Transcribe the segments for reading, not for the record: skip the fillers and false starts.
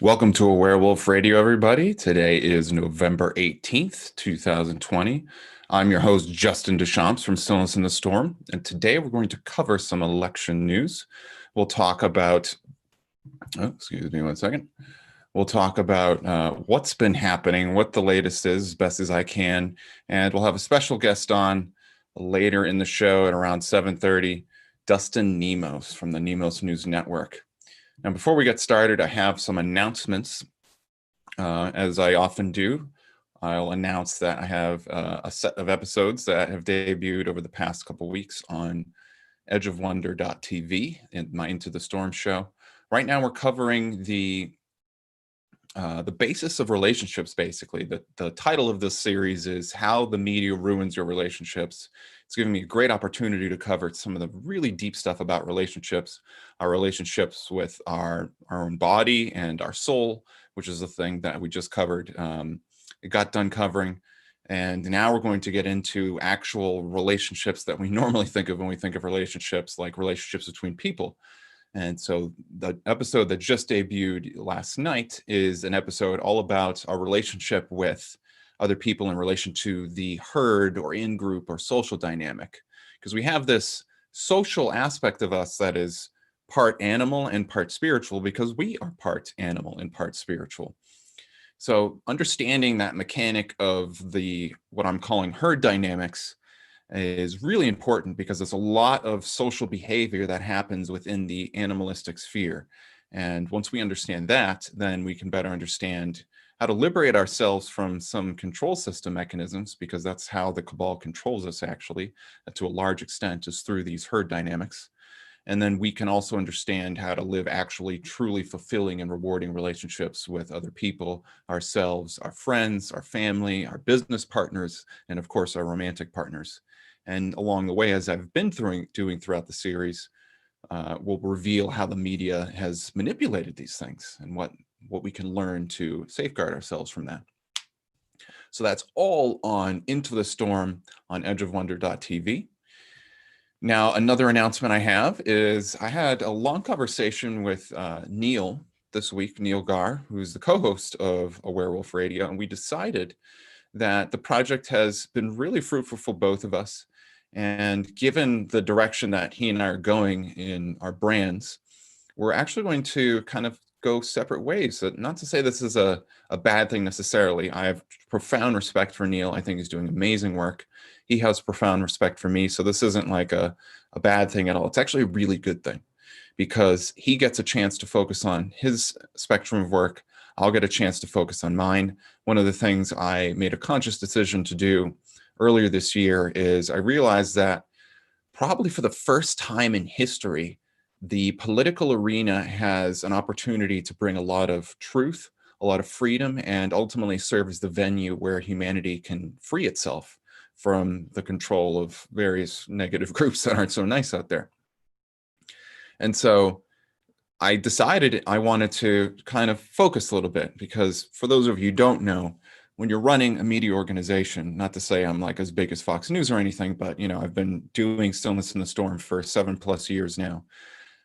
Welcome to Awarewolf Radio, everybody. Today is November 18th, 2020. I'm your host, Justin Deschamps from Stillness in the Storm, and today we're going to cover some election news. We'll talk about, excuse me one second. We'll talk about what's been happening, what the latest is, as best as I can, and we'll have a special guest on later in the show at around 7:30, Dustin Nemos from the Nemos News Network. Now, before we get started, I have some announcements. As I often do, I'll announce that I have a set of episodes that have debuted over the past couple weeks on edgeofwonder.tv in my Into the Storm show. Right now, we're covering the basis of relationships, basically. The title of this series is How the Media Ruins Your Relationships. It's giving me a great opportunity to cover some of the really deep stuff about relationships, our relationships with our own body and our soul, which is the thing that we just covered. It got done covering. And now we're going to get into actual relationships that we normally think of when we think of relationships, like relationships between people. And so the episode that just debuted last night is an episode all about our relationship with other people in relation to the herd or in-group or social dynamic. Because we have this social aspect of us that is part animal and part spiritual, because we are part animal and part spiritual. So understanding that mechanic of what I'm calling herd dynamics is really important, because there's a lot of social behavior that happens within the animalistic sphere. And once we understand that, then we can better understand how to liberate ourselves from some control system mechanisms, because that's how the cabal controls us, actually, to a large extent, is through these herd dynamics. And then we can also understand how to live actually truly fulfilling and rewarding relationships with other people, ourselves, our friends, our family, our business partners, and of course, our romantic partners. And along the way, as I've been doing throughout the series, we'll reveal how the media has manipulated these things and what we can learn to safeguard ourselves from that. So that's all on Into the Storm on edgeofwonder.tv. Now, another announcement I have is I had a long conversation with Neil this week, Neil Gar, who's the co-host of Awarewolf Radio, and we decided that the project has been really fruitful for both of us. And given the direction that he and I are going in our brands, we're actually going to kind of go separate ways. So not to say this is a bad thing necessarily. I have profound respect for Neil. I think he's doing amazing work. He has profound respect for me. So this isn't like a bad thing at all. It's actually a really good thing, because he gets a chance to focus on his spectrum of work. I'll get a chance to focus on mine. One of the things I made a conscious decision to do earlier this year is I realized that probably for the first time in history, the political arena has an opportunity to bring a lot of truth, a lot of freedom, and ultimately serve as the venue where humanity can free itself from the control of various negative groups that aren't so nice out there. And so I decided I wanted to kind of focus a little bit, because for those of you who don't know, when you're running a media organization, not to say I'm like as big as Fox News or anything, but I've been doing Stillness in the Storm for 7+ years now.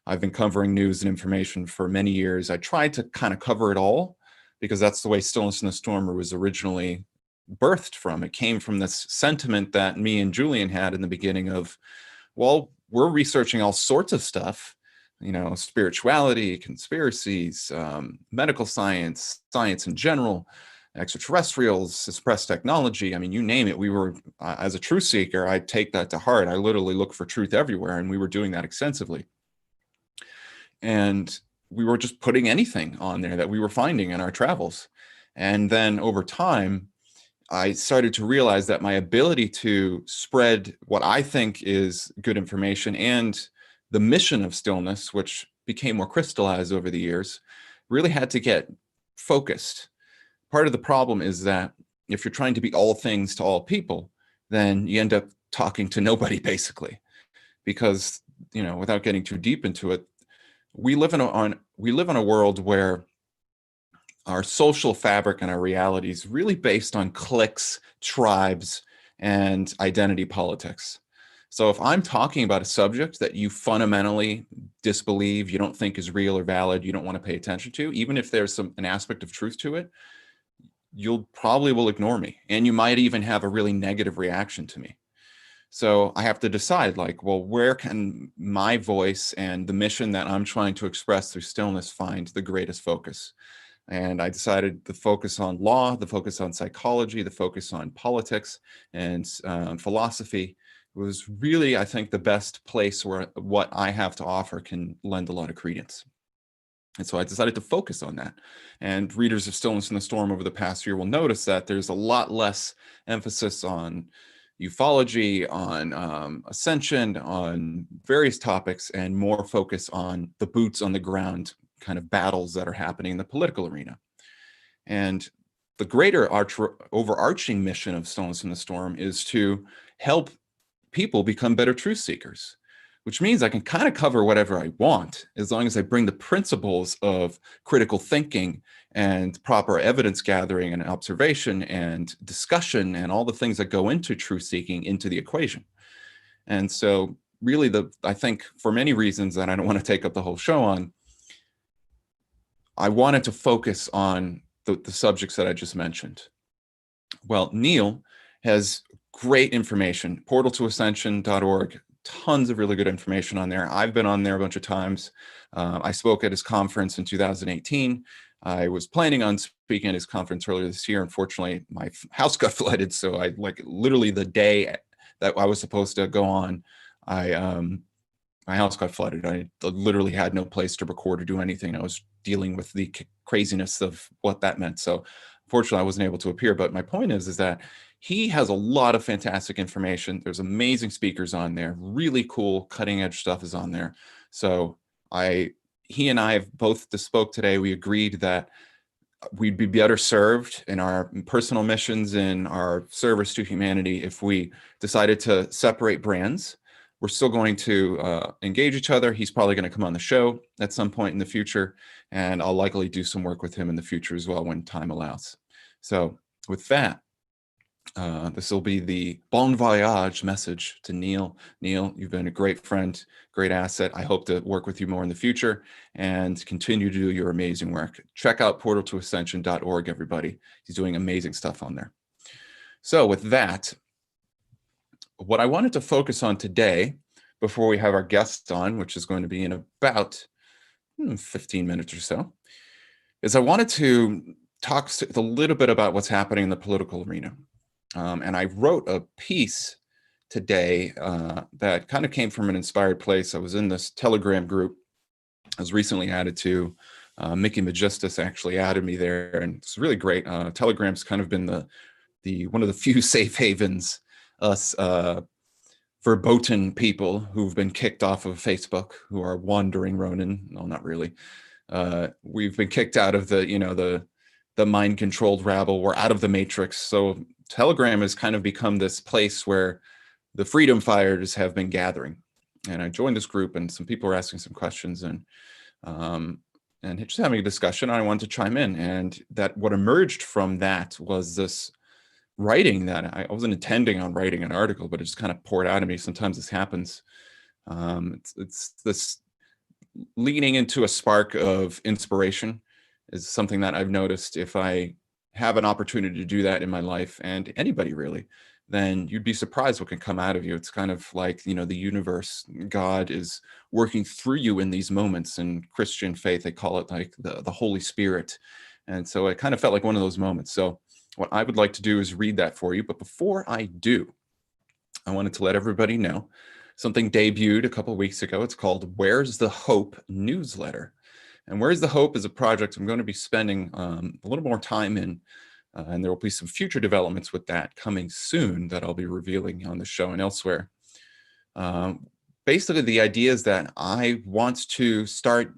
I've been covering news and information for many years. I tried to kind of cover it all, because that's the way Stillness in the Storm was originally birthed from. It came from this sentiment that me and Julian had in the beginning of, well, we're researching all sorts of stuff, spirituality, conspiracies, medical science, science in general, extraterrestrials, suppressed technology. I mean, you name it. We were, as a truth seeker, I take that to heart. I literally look for truth everywhere, and we were doing that extensively. And we were just putting anything on there that we were finding in our travels. And then over time, I started to realize that my ability to spread what I think is good information and the mission of Stillness, which became more crystallized over the years, really had to get focused. Part of the problem is that if you're trying to be all things to all people, then you end up talking to nobody, basically, because, without getting too deep into it, we live in a world where our social fabric and our reality is really based on cliques, tribes, and identity politics. So if I'm talking about a subject that you fundamentally disbelieve, you don't think is real or valid, you don't want to pay attention to, even if there's an aspect of truth to it, you'll probably will ignore me. And you might even have a really negative reaction to me. So I have to decide, like, well, where can my voice and the mission that I'm trying to express through stillness find the greatest focus? And I decided the focus on law, the focus on psychology, the focus on politics and philosophy was really, I think, the best place where what I have to offer can lend a lot of credence. And so I decided to focus on that. And readers of Stillness in the Storm over the past year will notice that there's a lot less emphasis on ufology, on ascension, on various topics, and more focus on the boots on the ground kind of battles that are happening in the political arena. And the greater overarching mission of Stillness in the Storm is to help people become better truth seekers, which means I can kind of cover whatever I want as long as I bring the principles of critical thinking and proper evidence gathering and observation and discussion and all the things that go into truth seeking into the equation. And so really I think for many reasons that I don't want to take up the whole show on, I wanted to focus on the subjects that I just mentioned. Well, Neil has great information, portaltoascension.org, tons of really good information on there. I've been on there a bunch of times. I spoke at his conference in 2018. I was planning on speaking at his conference earlier this year. Unfortunately, my house got flooded. So I literally the day that I was supposed to go on, my house got flooded. I literally had no place to record or do anything. I was dealing with the craziness of what that meant. So fortunately, I wasn't able to appear. But my point is that he has a lot of fantastic information. There's amazing speakers on there. Really cool, cutting edge stuff is on there. So he and I have both spoke today. We agreed that we'd be better served in our personal missions, in our service to humanity, if we decided to separate brands. We're still going to engage each other. He's probably going to come on the show at some point in the future, and I'll likely do some work with him in the future as well when time allows. So with that, this will be the bon voyage message to Neil. Neil, you've been a great friend, great asset. I hope to work with you more in the future and continue to do your amazing work. Check out portaltoascension.org, everybody. He's doing amazing stuff on there. So with that, what I wanted to focus on today, before we have our guest on, which is going to be in about 15 minutes or so, is I wanted to talk a little bit about what's happening in the political arena. And I wrote a piece today that kind of came from an inspired place. I was in this Telegram group I was recently added to. Mickey Magistus actually added me there, and it's really great. Telegram's kind of been the one of the few safe havens us verboten people who've been kicked off of Facebook, who are wandering Ronin. No, not really. We've been kicked out of the mind-controlled rabble. We're out of the matrix. So Telegram has kind of become this place where the freedom fighters have been gathering. And I joined this group, and some people were asking some questions and just having a discussion. I wanted to chime in, and that what emerged from that was this writing that I wasn't intending on writing an article, but it just kind of poured out of me. Sometimes this happens. It's this leaning into a spark of inspiration is something that I've noticed. If I have an opportunity to do that in my life, and anybody really, then you'd be surprised what can come out of you. It's kind of like, the universe, God is working through you in these moments. In Christian faith, they call it like the Holy Spirit. And so it kind of felt like one of those moments. So what I would like to do is read that for you. But before I do, I wanted to let everybody know something debuted a couple of weeks ago. It's called Where's the Hope newsletter. And Where's the Hope is a project I'm going to be spending a little more time in. And there will be some future developments with that coming soon that I'll be revealing on the show and elsewhere. Basically, the idea is that I want to start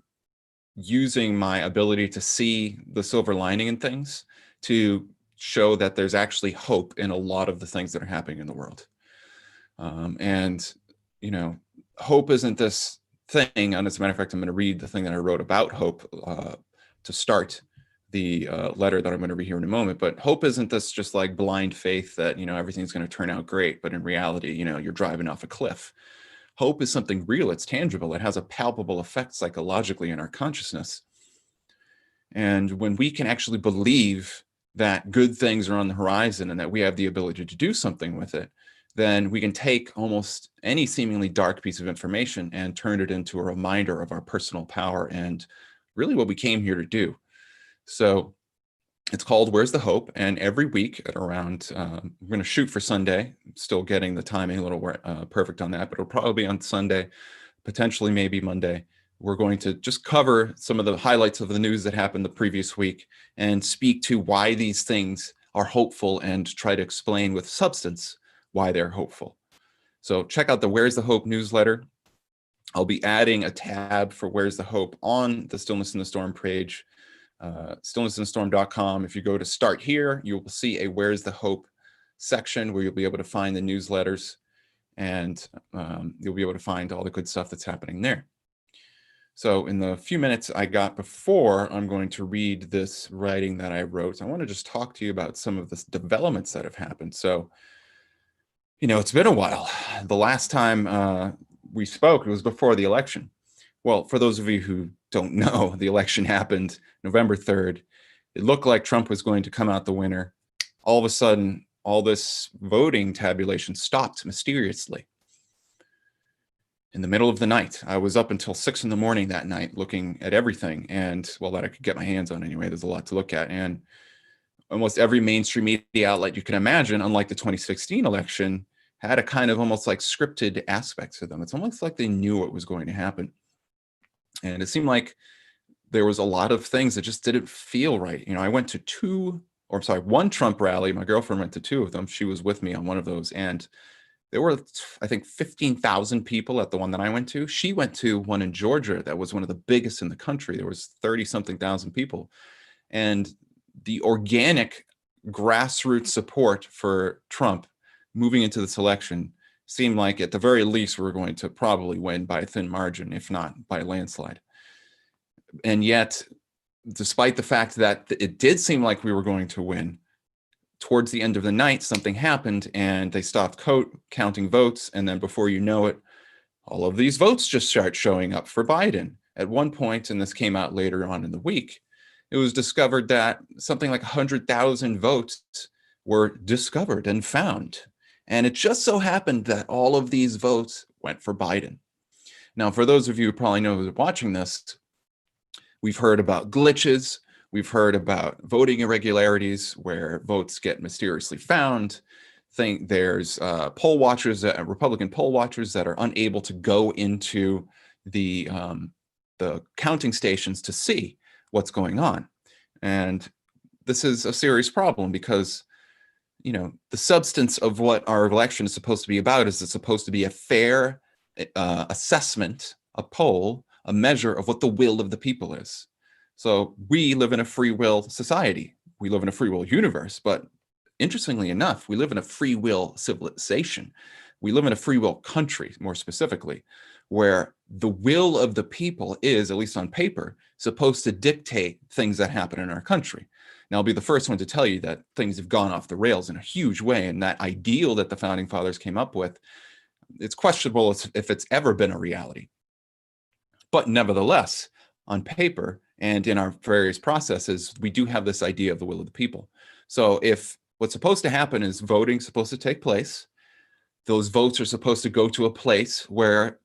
using my ability to see the silver lining in things to show that there's actually hope in a lot of the things that are happening in the world. Hope isn't this thing. And as a matter of fact, I'm going to read the thing that I wrote about hope to start the letter that I'm going to read here in a moment. But hope isn't this just like blind faith that, everything's going to turn out great, but in reality, you're driving off a cliff. Hope is something real. It's tangible. It has a palpable effect psychologically in our consciousness. And when we can actually believe that good things are on the horizon and that we have the ability to do something with it, then we can take almost any seemingly dark piece of information and turn it into a reminder of our personal power and really what we came here to do. So it's called Where's the Hope? And every week at around, we're going to shoot for Sunday, still getting the timing a little perfect on that, but it'll probably be on Sunday, potentially maybe Monday. We're going to just cover some of the highlights of the news that happened the previous week and speak to why these things are hopeful and try to explain with substance why they're hopeful. So check out the Where's the Hope newsletter. I'll be adding a tab for Where's the Hope on the Stillness in the Storm page, stillnessinthestorm.com. If you go to start here, you'll see a Where's the Hope section where you'll be able to find the newsletters, and you'll be able to find all the good stuff that's happening there. So in the few minutes I got before I'm going to read this writing that I wrote, I want to just talk to you about some of the developments that have happened. So, it's been a while. The last time we spoke, it was before the election. Well, for those of you who don't know, the election happened November 3rd. It looked like Trump was going to come out the winner. All of a sudden, all this voting tabulation stopped mysteriously. In the middle of the night, I was up until 6 in the morning that night looking at everything, and well, that I could get my hands on anyway. There's a lot to look at, and almost every mainstream media outlet you can imagine, unlike the 2016 election, had a kind of almost like scripted aspect to them. It's almost like they knew what was going to happen. And it seemed like there was a lot of things that just didn't feel right. I went to one Trump rally. My girlfriend went to 2 of them. She was with me on one of those. And there were, I think, 15,000 people at the one that I went to. She went to one in Georgia that was one of the biggest in the country. There was 30-something thousand people. And the organic grassroots support for Trump moving into this election seemed like at the very least we were going to probably win by a thin margin, if not by a landslide. And yet, despite the fact that it did seem like we were going to win, towards the end of the night, something happened and they stopped counting votes. And then before you know it, all of these votes just start showing up for Biden. At one point, and this came out later on in the week, it was discovered that something like 100,000 votes were discovered and found. And it just so happened that all of these votes went for Biden. Now, for those of you who probably know who's watching this, we've heard about glitches. We've heard about voting irregularities where votes get mysteriously found. There's poll watchers, Republican poll watchers that are unable to go into the counting stations to see what's going on. And this is a serious problem because, the substance of what our election is supposed to be about is it's supposed to be a fair assessment, a poll, a measure of what the will of the people is. So we live in a free will society. We live in a free will universe, but interestingly enough, we live in a free will civilization. We live in a free will country, more specifically, where the will of the people is, at least on paper, supposed to dictate things that happen in our country. Now, I'll be the first one to tell you that things have gone off the rails in a huge way, and that ideal that the founding fathers came up with, it's questionable if it's ever been a reality. But nevertheless, on paper and in our various processes, we do have this idea of the will of the people. So if what's supposed to happen is voting's supposed to take place, those votes are supposed to go to a place where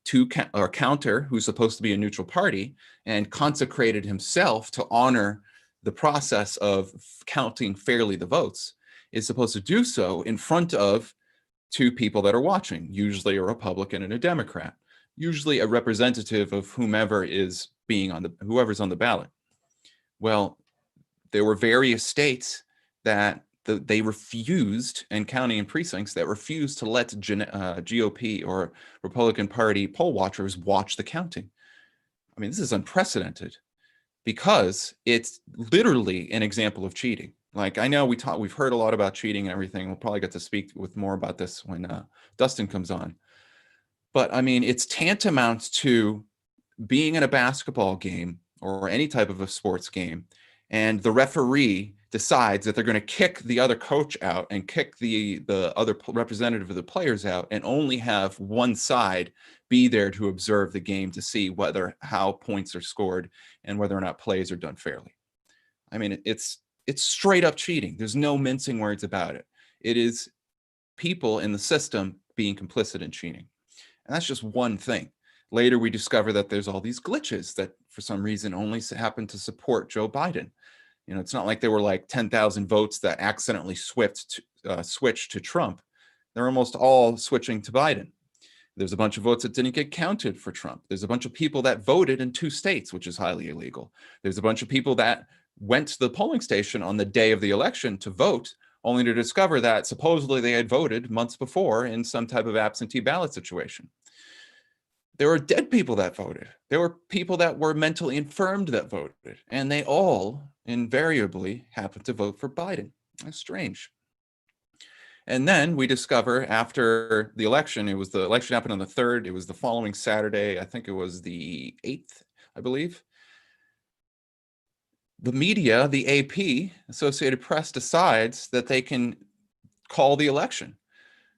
counter, who's supposed to be a neutral party and consecrated himself to honor the process of counting fairly the votes, is supposed to do so in front of 2 people that are watching, usually a Republican and a Democrat, usually a representative of whomever is whoever's on the ballot. Well, there were various states that they refused, and county and precincts that refused to let GOP or Republican Party poll watchers watch the counting. I mean, this is unprecedented because it's literally an example of cheating. Like, I know we've heard a lot about cheating and everything. We'll probably get to speak with more about this when Dustin comes on. But I mean, it's tantamount to being in a basketball game or any type of a sports game and the referee decides that they're going to kick the other coach out and kick the other representative of the players out, and only have one side be there to observe the game to see how points are scored and whether or not plays are done fairly. I mean, it's straight up cheating. There's no mincing words about it. It is people in the system being complicit in cheating. And that's just one thing. Later, we discover that there's all these glitches that for some reason only happen to support Joe Biden. It's not like there were like 10,000 votes that accidentally switched to Trump. They're almost all switching to Biden. There's a bunch of votes that didn't get counted for Trump. There's a bunch of people that voted in 2 states, which is highly illegal. There's a bunch of people that went to the polling station on the day of the election to vote, only to discover that supposedly they had voted months before in some type of absentee ballot situation. There were dead people that voted. There were people that were mentally infirmed that voted, and they all invariably happened to vote for Biden. That's strange. And then we discover after the election, the election happened on the 3rd. It was the following Saturday. I think it was the 8th, I believe. The media, the AP, Associated Press, decides that they can call the election.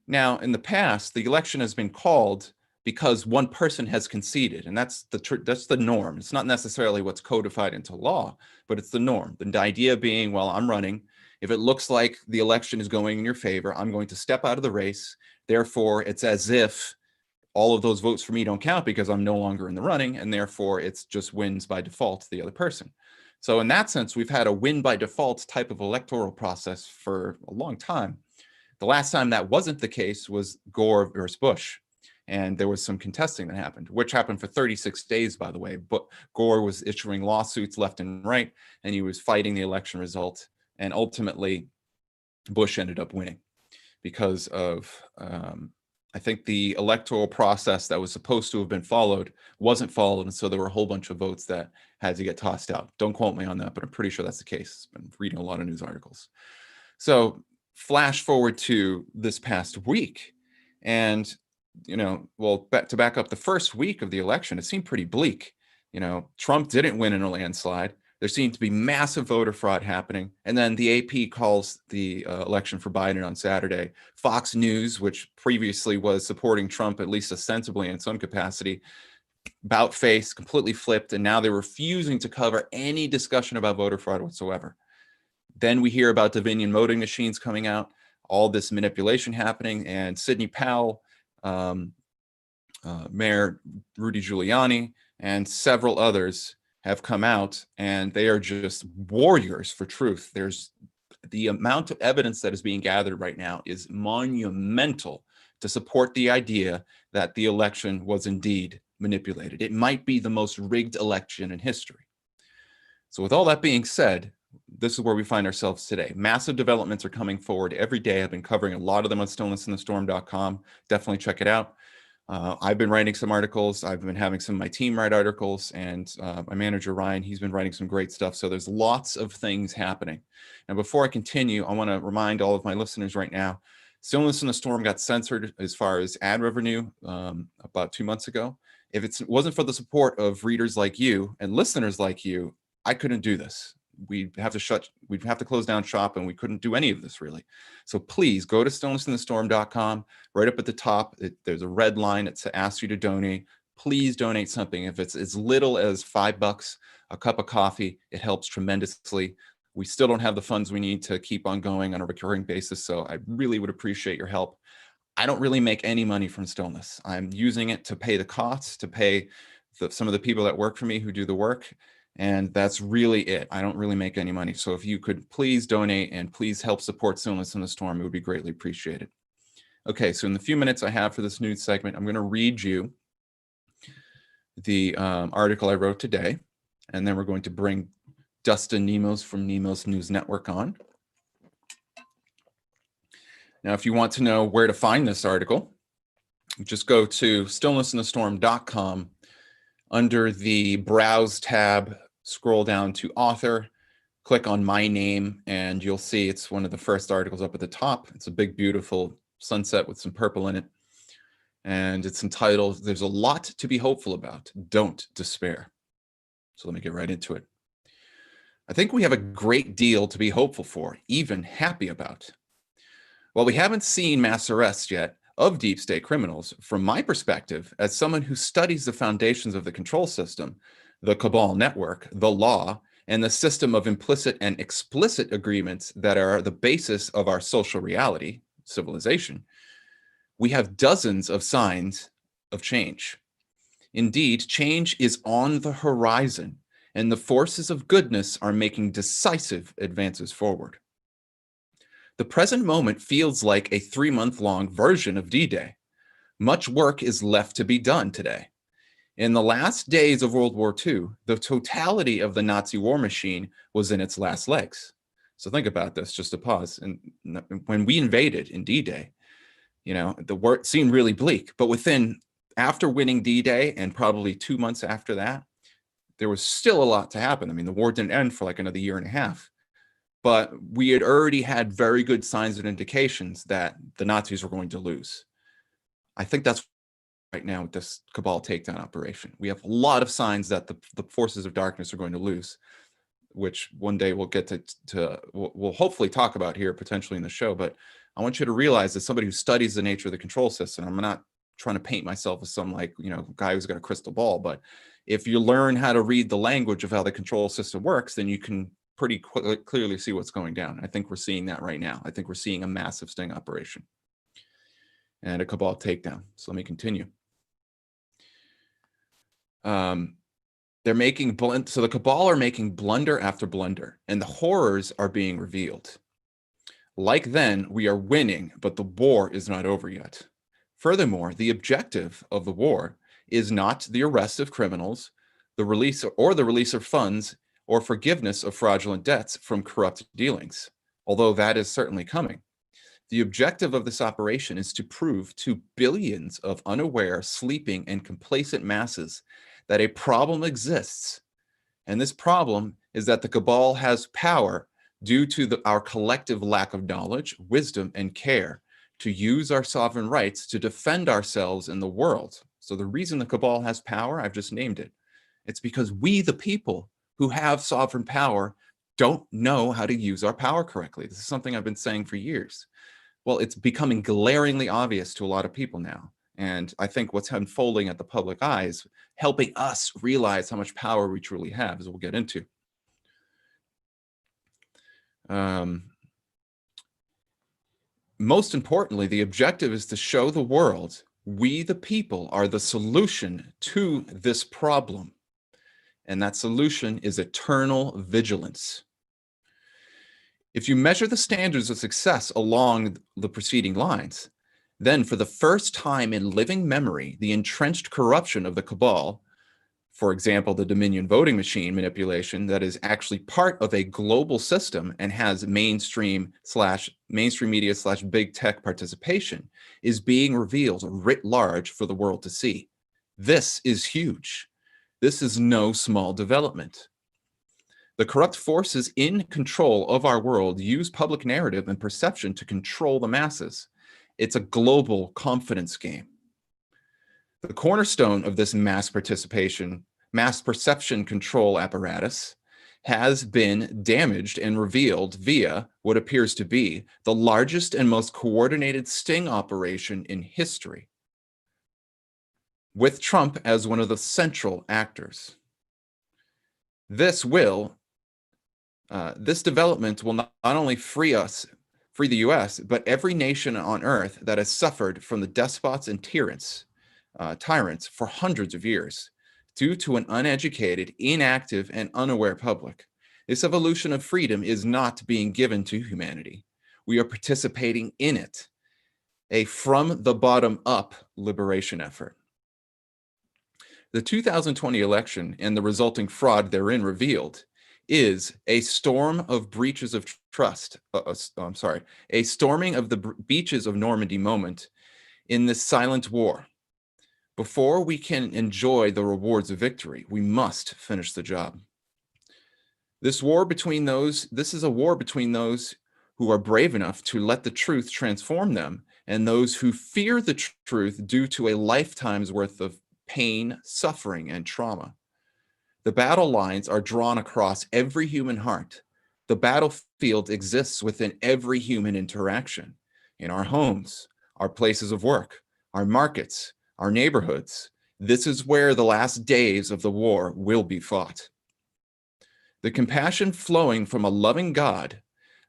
Now, in the past, the election has been called because one person has conceded, and that's the norm. It's not necessarily what's codified into law, but it's the norm. The idea being, well, I'm running. If it looks like the election is going in your favor, I'm going to step out of the race. Therefore, it's as if all of those votes for me don't count because I'm no longer in the running, and therefore it's just wins by default to the other person. So in that sense, we've had a win by default type of electoral process for a long time. The last time that wasn't the case was Gore versus Bush. And there was some contesting that happened, which happened for 36 days, by the way. But Gore was issuing lawsuits left and right, and he was fighting the election result. And ultimately, Bush ended up winning because of, I think, the electoral process that was supposed to have been followed wasn't followed. And so there were a whole bunch of votes that had to get tossed out. Don't quote me on that, but I'm pretty sure that's the case. I've been reading a lot of news articles. So flash forward to this past week. And to back up the first week of the election, it seemed pretty bleak. Trump didn't win in a landslide. There seemed to be massive voter fraud happening. And then the AP calls the election for Biden on Saturday. Fox News, which previously was supporting Trump, at least ostensibly in some capacity, about face, completely flipped. And now they're refusing to cover any discussion about voter fraud whatsoever. Then we hear about Dominion voting machines coming out, all this manipulation happening, and Sidney Powell, Mayor Rudy Giuliani, and several others have come out, and they are just warriors for truth. There's the amount of evidence that is being gathered right now is monumental to support the idea that the election was indeed manipulated. It might be the most rigged election in history. So with all that being said, this is where we find ourselves today. Massive developments are coming forward every day. I've been covering a lot of them on stillnessinthestorm.com. Definitely check it out. I've been writing some articles. I've been having some of my team write articles, and my manager, Ryan, he's been writing some great stuff. So there's lots of things happening. And before I continue, I want to remind all of my listeners right now, Stillness in the Storm got censored as far as ad revenue about 2 months ago. If it wasn't for the support of readers like you and listeners like you, I couldn't do this. We'd have to close down shop, and we couldn't do any of this really. So please go to stillnessinthestorm.com. Right up at the top, there's a red line that asks you to donate. Please donate something. If it's as little as $5, a cup of coffee, it helps tremendously. We still don't have the funds we need to keep on going on a recurring basis, so I really would appreciate your help. I don't really make any money from Stillness. I'm using it to pay the costs, to pay some of the people that work for me who do the work. And that's really it. I don't really make any money. So if you could please donate and please help support Stillness in the Storm, it would be greatly appreciated. Okay, so in the few minutes I have for this news segment, I'm going to read you the article I wrote today, and then we're going to bring Dustin Nemos from Nemos News Network on. Now, if you want to know where to find this article, just go to stillnessinthestorm.com. Under the Browse tab, scroll down to Author, click on my name, and you'll see it's one of the first articles up at the top. It's a big, beautiful sunset with some purple in it. And it's entitled, "There's a Lot to Be Hopeful About. Don't Despair." So let me get right into it. I think we have a great deal to be hopeful for, even happy about. While we haven't seen mass arrests yet of deep state criminals, from my perspective, as someone who studies the foundations of the control system, the cabal network, the law, and the system of implicit and explicit agreements that are the basis of our social reality, civilization, we have dozens of signs of change. Indeed, change is on the horizon, and the forces of goodness are making decisive advances forward. The present moment feels like a 3-month-long version of D-Day. Much work is left to be done today. In the last days of World War II, the totality of the Nazi war machine was in its last legs. So think about this, just to pause. And when we invaded in D-Day, the war seemed really bleak, but after winning D-Day and probably 2 months after that, there was still a lot to happen. I mean, the war didn't end for like another year and a half, but we had already had very good signs and indications that the Nazis were going to lose. I think that's right now with this cabal takedown operation. We have a lot of signs that the forces of darkness are going to lose, which one day we'll get we'll hopefully talk about here potentially in the show. But I want you to realize, as somebody who studies the nature of the control system, I'm not trying to paint myself as some guy who's got a crystal ball, but if you learn how to read the language of how the control system works, then you can pretty clearly see what's going down. I think we're seeing that right now. I think we're seeing a massive sting operation and a cabal takedown. So let me continue. They're making so the cabal are making blunder after blunder, and the horrors are being revealed. Like then, we are winning, but the war is not over yet. Furthermore, the objective of the war is not the arrest of criminals, the release of funds, or forgiveness of fraudulent debts from corrupt dealings, although that is certainly coming. The objective of this operation is to prove to billions of unaware, sleeping, and complacent masses that a problem exists. And this problem is that the cabal has power due to our collective lack of knowledge, wisdom, and care to use our sovereign rights to defend ourselves in the world. So the reason the cabal has power, I've just named it. It's because we, the people who have sovereign power, don't know how to use our power correctly. This is something I've been saying for years. Well, it's becoming glaringly obvious to a lot of people now. And I think what's unfolding at the public eye is helping us realize how much power we truly have, as we'll get into. Most importantly, the objective is to show the world we, the people, are the solution to this problem. And that solution is eternal vigilance. If you measure the standards of success along the preceding lines, then for the first time in living memory, the entrenched corruption of the cabal, for example, the Dominion voting machine manipulation that is actually part of a global system and has mainstream media / big tech participation, is being revealed writ large for the world to see. This is huge. This is no small development. The corrupt forces in control of our world use public narrative and perception to control the masses. It's a global confidence game. The cornerstone of this mass perception control apparatus has been damaged and revealed via what appears to be the largest and most coordinated sting operation in history, with Trump as one of the central actors. This development will not only free the US, but every nation on earth that has suffered from the despots and tyrants for hundreds of years due to an uneducated, inactive, and unaware public. This evolution of freedom is not being given to humanity. We are participating in it, a from the bottom up liberation effort. The 2020 election and the resulting fraud therein revealed is a storm of breaches of trust. A storming of the beaches of Normandy moment in this silent war. Before we can enjoy the rewards of victory, we must finish the job. This is a war between those who are brave enough to let the truth transform them and those who fear the truth due to a lifetime's worth of pain, suffering, and trauma. The battle lines are drawn across every human heart. The battlefield exists within every human interaction, in our homes, our places of work, our markets, our neighborhoods. This is where the last days of the war will be fought. The compassion flowing from a loving God,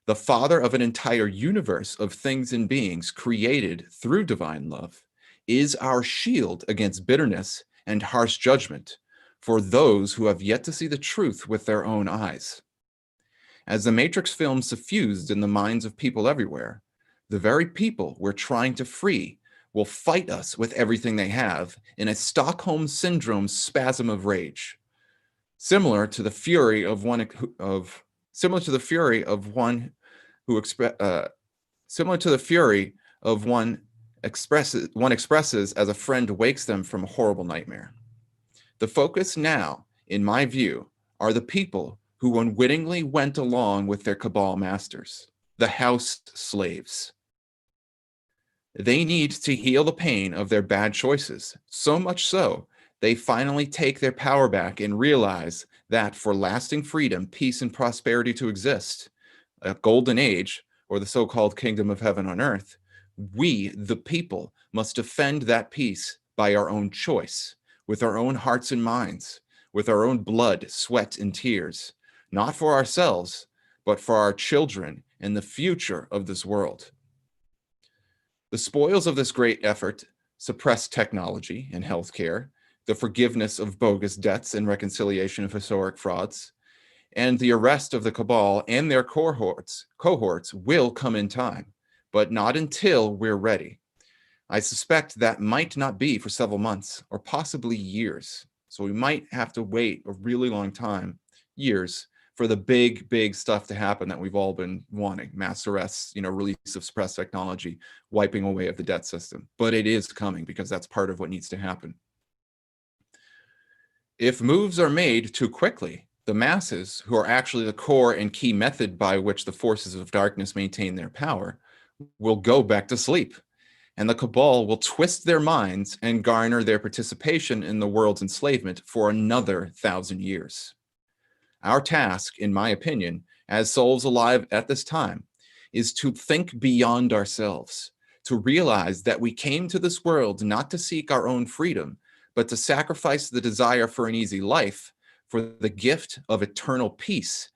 the Father of an entire universe of things and beings created through divine love, is our shield against bitterness and harsh judgment for those who have yet to see the truth with their own eyes. As the Matrix film suffused in the minds of people everywhere, the very people we're trying to free will fight us with everything they have in a Stockholm Syndrome spasm of rage, similar to the fury of one expresses as a friend wakes them from a horrible nightmare. The focus now, in my view, are the people who unwittingly went along with their cabal masters, the house slaves. They need to heal the pain of their bad choices, so much so they finally take their power back and realize that for lasting freedom, peace, and prosperity to exist, a golden age, or the so-called kingdom of heaven on earth, we, the people, must defend that peace by our own choice, with our own hearts and minds, with our own blood, sweat, and tears, not for ourselves, but for our children and the future of this world. The spoils of this great effort suppress technology and healthcare, the forgiveness of bogus debts and reconciliation of historic frauds, and the arrest of the cabal and their cohorts will come in time, but not until we're ready. I suspect that might not be for several months or possibly years. So we might have to wait a really long time, years, for the big stuff to happen that we've all been wanting. Mass arrests, release of suppressed technology, wiping away of the debt system. But it is coming because that's part of what needs to happen. If moves are made too quickly, the masses, who are actually the core and key method by which the forces of darkness maintain their power, will go back to sleep. And the cabal will twist their minds and garner their participation in the world's enslavement for another 1,000 years. Our task, in my opinion, as souls alive at this time, is to think beyond ourselves, to realize that we came to this world not to seek our own freedom, but to sacrifice the desire for an easy life for the gift of eternal peace,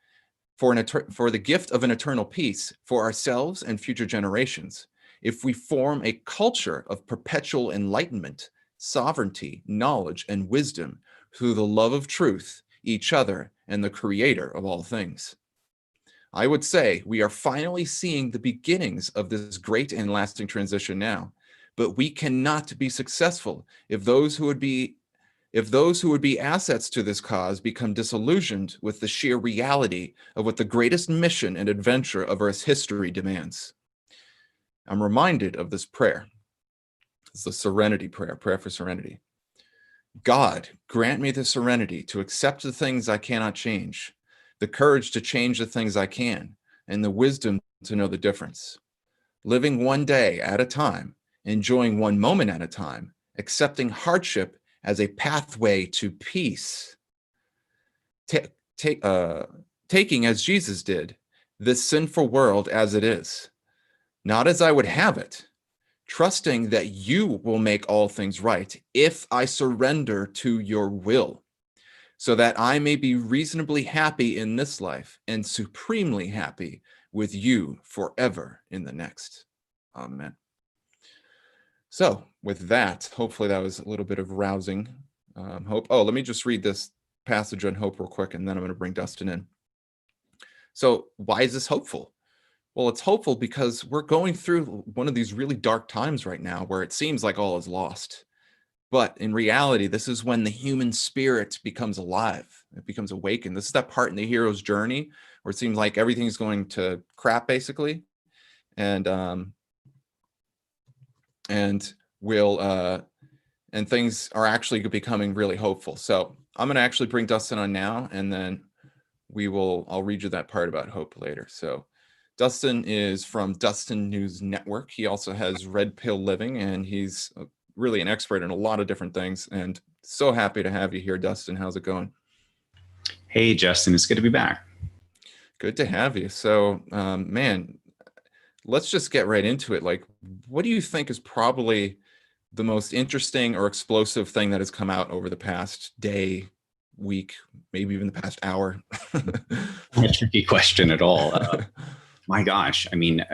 for the gift of an eternal peace for ourselves and future generations. If we form a culture of perpetual enlightenment, sovereignty, knowledge, and wisdom through the love of truth, each other, and the creator of all things. I would say we are finally seeing the beginnings of this great and lasting transition now, but we cannot be successful if those who would be assets to this cause become disillusioned with the sheer reality of what the greatest mission and adventure of Earth's history demands. I'm reminded of this prayer. It's the serenity prayer, prayer for serenity. God, grant me the serenity to accept the things I cannot change, the courage to change the things I can, and the wisdom to know the difference. Living one day at a time, enjoying one moment at a time, accepting hardship as a pathway to peace. Taking, as Jesus did, this sinful world as it is, not as I would have it, trusting that you will make all things right if I surrender to your will, so that I may be reasonably happy in this life and supremely happy with you forever in the next. Amen. So with that, hopefully that was a little bit of rousing hope. Oh, let me just read this passage on hope real quick, and then I'm going to bring Dustin in. So why is this hopeful? Well, it's hopeful because we're going through one of these really dark times right now where it seems like all is lost. But in reality, this is when the human spirit becomes alive. It becomes awakened. This is that part in the hero's journey where it seems like everything's going to crap, basically. And things are actually becoming really hopeful. So I'm going to actually bring Dustin on now, and then I'll read you that part about hope later. So Dustin is from Dustin News Network. He also has Red Pill Living, and he's really an expert in a lot of different things. And so happy to have you here, Dustin. How's it going? Hey, Justin, it's good to be back. Good to have you. So, man, let's just get right into it. Like, what do you think is probably the most interesting or explosive thing that has come out over the past day, week, maybe even the past hour? Not a tricky question at all. My gosh, I mean,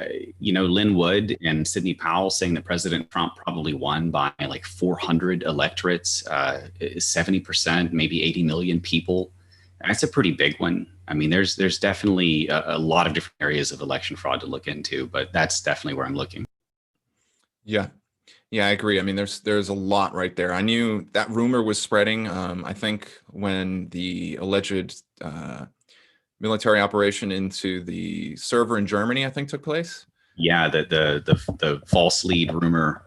Lynn Wood and Sidney Powell saying that President Trump probably won by like 400 electorates, 70%, maybe 80 million people. That's a pretty big one. I mean, there's definitely a lot of different areas of election fraud to look into, but that's definitely where I'm looking. Yeah. Yeah, I agree. I mean, there's a lot right there. I knew that rumor was spreading. I think when the alleged military operation into the server in Germany, I think took place. Yeah, the false lead rumor,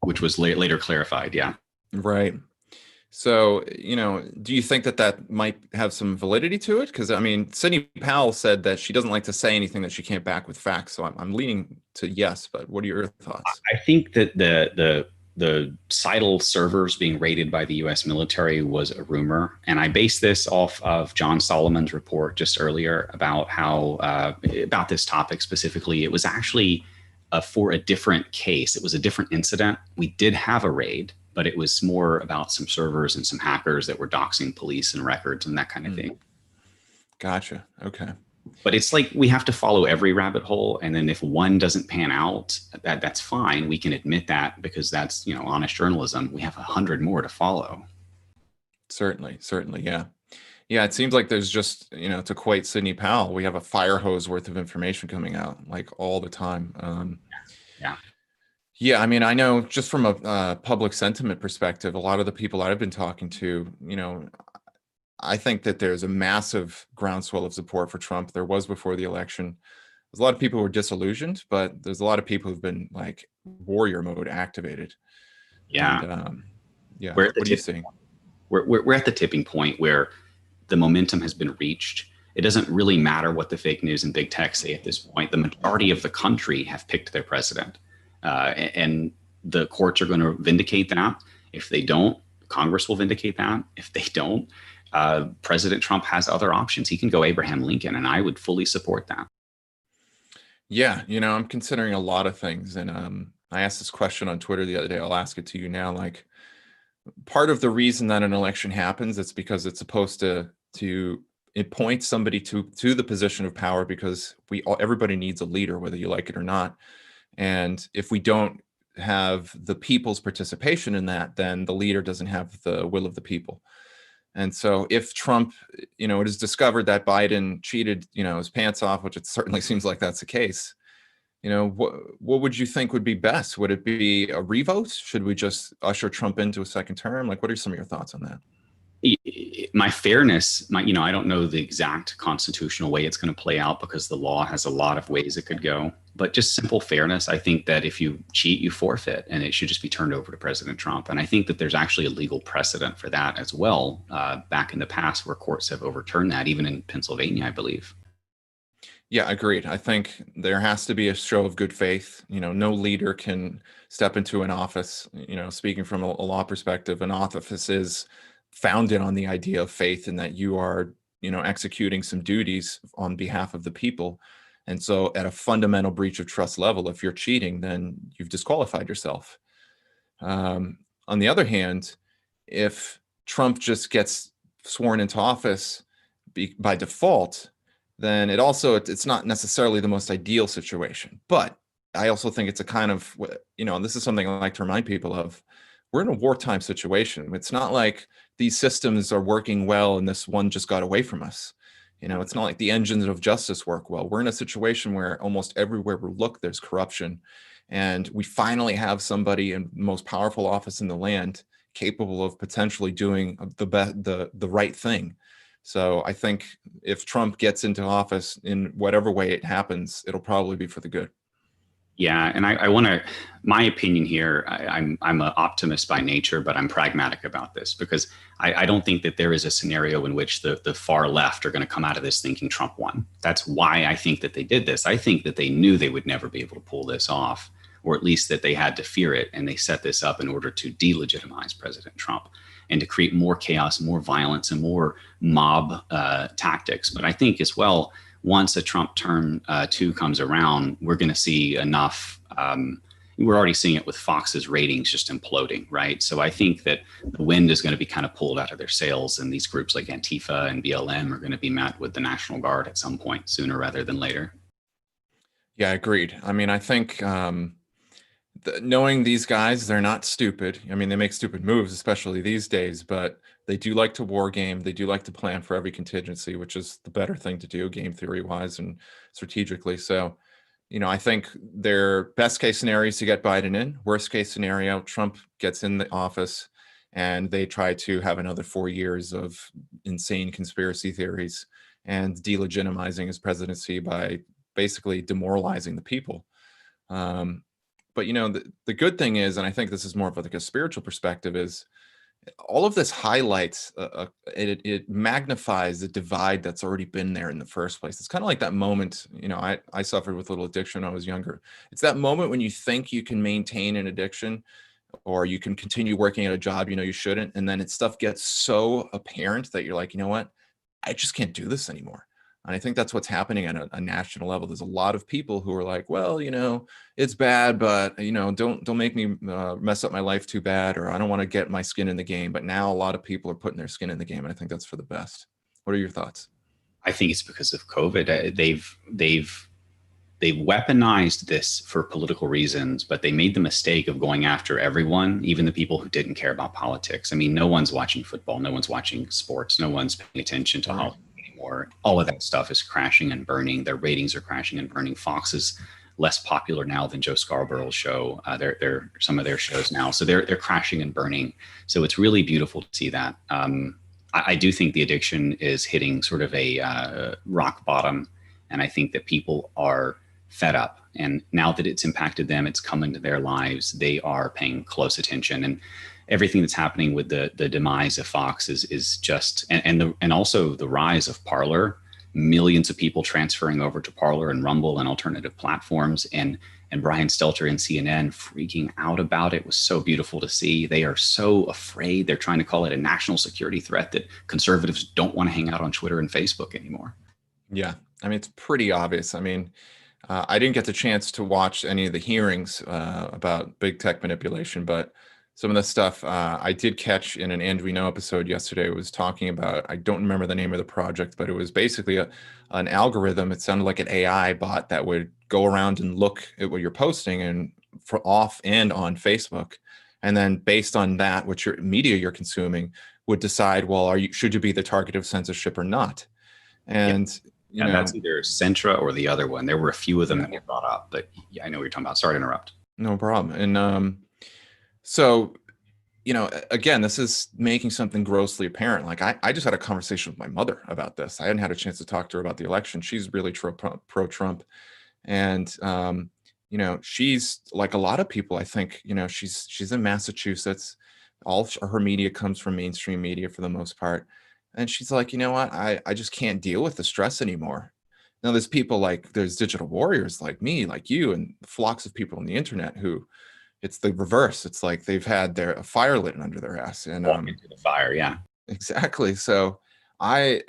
which was later clarified. Yeah. Right. So, do you think that that might have some validity to it? Because, I mean, Sidney Powell said that she doesn't like to say anything that she can't back with facts. So I'm leaning to yes, but what are your thoughts? I think that the Seidel servers being raided by the U.S. military was a rumor, and I base this off of John Solomon's report just earlier about how about this topic specifically. It was actually for a different case. It was a different incident. We did have a raid, but it was more about some servers and some hackers that were doxing police and records and that kind of thing. Gotcha. Okay. But it's like we have to follow every rabbit hole, and then if one doesn't pan out, that's fine. We can admit that because that's honest journalism. We have 100 more to follow. Certainly. Certainly. Yeah. Yeah. It seems like there's just, to quote Sidney Powell, we have a fire hose worth of information coming out like all the time. Yeah. Yeah, I mean, I know just from a public sentiment perspective, a lot of the people I've been talking to, I think that there's a massive groundswell of support for Trump. There was before the election. There's a lot of people who are disillusioned, but there's a lot of people who've been like warrior mode activated. Yeah. And yeah, We're at the what are you seeing? we're at the tipping point where the momentum has been reached. It doesn't really matter what the fake news and big tech say at this point. The majority of the country have picked their president, and the courts are going to vindicate that. If they don't, Congress will vindicate that. If they don't, President Trump has other options. He can go Abraham Lincoln, and I would fully support that. Yeah, I'm considering a lot of things, and I asked this question on Twitter the other day. I'll ask it to you now. Like, part of the reason that an election happens, it's because it's supposed to appoint somebody to the position of power, because everybody needs a leader, whether you like it or not. And if we don't have the people's participation in that, then the leader doesn't have the will of the people. And so if Trump, it is discovered that Biden cheated, his pants off, which it certainly seems like that's the case, what would you think would be best? Would it be a revote? Should we just usher Trump into a second term? Like, what are some of your thoughts on that? My fairness, I don't know the exact constitutional way it's going to play out because the law has a lot of ways it could go. But just simple fairness, I think that if you cheat, you forfeit, and it should just be turned over to President Trump. And I think that there's actually a legal precedent for that as well, back in the past where courts have overturned that, even in Pennsylvania, I believe. Yeah, agreed. I think there has to be a show of good faith. No leader can step into an office, speaking from a law perspective, an office is founded on the idea of faith and that you are, executing some duties on behalf of the people. And so at a fundamental breach of trust level, if you're cheating, then you've disqualified yourself. On the other hand, if Trump just gets sworn into office by default, then it's not necessarily the most ideal situation. But I also think it's a kind of, and this is something I like to remind people of, we're in a wartime situation. It's not like these systems are working well and this one just got away from us. It's not like the engines of justice work well. We're in a situation where almost everywhere we look, there's corruption. And we finally have somebody in the most powerful office in the land capable of potentially doing the right thing. So I think if Trump gets into office in whatever way it happens, it'll probably be for the good. Yeah, and I want to. My opinion here. I'm an optimist by nature, but I'm pragmatic about this because I don't think that there is a scenario in which the far left are going to come out of this thinking Trump won. That's why I think that they did this. I think that they knew they would never be able to pull this off, or at least that they had to fear it, and they set this up in order to delegitimize President Trump. and to create more chaos, more violence, and more mob tactics. But I think as well, once a Trump term 2 comes around, we're going to see enough. We're already seeing it with Fox's ratings just imploding, right? So I think that the wind is going to be kind of pulled out of their sails, and these groups like Antifa and BLM are going to be met with the National Guard at some point sooner rather than later. Yeah, agreed. I mean, I think knowing these guys, they're not stupid. I mean, they make stupid moves, especially these days, but they do like to war game. They do like to plan for every contingency, which is the better thing to do, game theory wise and strategically. So, I think their best case scenario is to get Biden in. Worst case scenario, Trump gets in the office and they try to have another 4 years of insane conspiracy theories and delegitimizing his presidency by basically demoralizing the people. But the good thing is, and I think this is more of like a spiritual perspective, is all of this highlights, it magnifies the divide that's already been there in the first place. It's kind of like that moment, I suffered with a little addiction when I was younger. It's that moment when you think you can maintain an addiction or you can continue working at a job you shouldn't, and then stuff gets so apparent that you're like, you know what, I just can't do this anymore. And I think that's what's happening at a national level. There's a lot of people who are like, well, it's bad, but don't make me mess up my life too bad, or I don't want to get my skin in the game. But now a lot of people are putting their skin in the game, and I think that's for the best. What are your thoughts? I think it's because of COVID. They've weaponized this for political reasons, but they made the mistake of going after everyone, even the people who didn't care about politics. I mean, no one's watching football, no one's watching sports, no one's paying attention to how anymore. All of that stuff is crashing and burning. Their ratings are crashing and burning. Fox is less popular now than Joe Scarborough's show. They're some of their shows now, so they're crashing and burning. So it's really beautiful to see that. I do think the addiction is hitting sort of a rock bottom, and I think that people are fed up. And now that it's impacted them, it's come into their lives, they are paying close attention. And everything that's happening with the demise of Fox is just, and also the rise of Parler, millions of people transferring over to Parler and Rumble and alternative platforms, and Brian Stelter and CNN freaking out about it was so beautiful to see. They are so afraid. They're trying to call it a national security threat that conservatives don't want to hang out on Twitter and Facebook anymore. Yeah, I mean, it's pretty obvious. I mean, I didn't get the chance to watch any of the hearings about big tech manipulation, but some of the stuff I did catch in an And We Know episode yesterday was talking about, I don't remember the name of the project, but it was basically an algorithm. It sounded like an AI bot that would go around and look at what you're posting and for off and on Facebook. And then based on that, what your media you're consuming would decide, well, should you be the target of censorship or not? And yeah, that's either Centra or the other one. There were a few of them that were brought up, but yeah, I know what you're talking about. Sorry to interrupt. No problem. And so, again, this is making something grossly apparent. Like I just had a conversation with my mother about this. I hadn't had a chance to talk to her about the election. She's really pro-Trump. And, she's like a lot of people, I think, she's in Massachusetts. All her media comes from mainstream media for the most part. And she's like, you know what? I just can't deal with the stress anymore. Now there's people there's digital warriors like me, like you, and flocks of people on the internet who it's the reverse. It's like they've had a fire lit under their ass and into the fire. Yeah, exactly. So I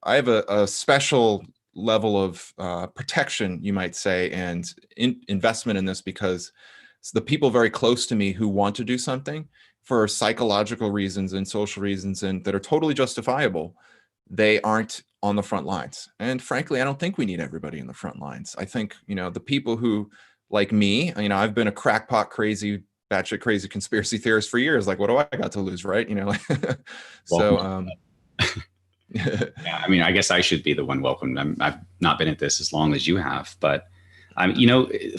have a special level of protection, you might say, and investment in this because it's the people very close to me who want to do something for psychological reasons and social reasons and that are totally justifiable. They aren't on the front lines. And frankly, I don't think we need everybody in the front lines. I think, the people who, like me, I've been a crackpot crazy, batshit crazy conspiracy theorist for years. Like, what do I got to lose, right? So, yeah, I mean, I guess I should be the one welcomed. I've not been at this as long as you have, but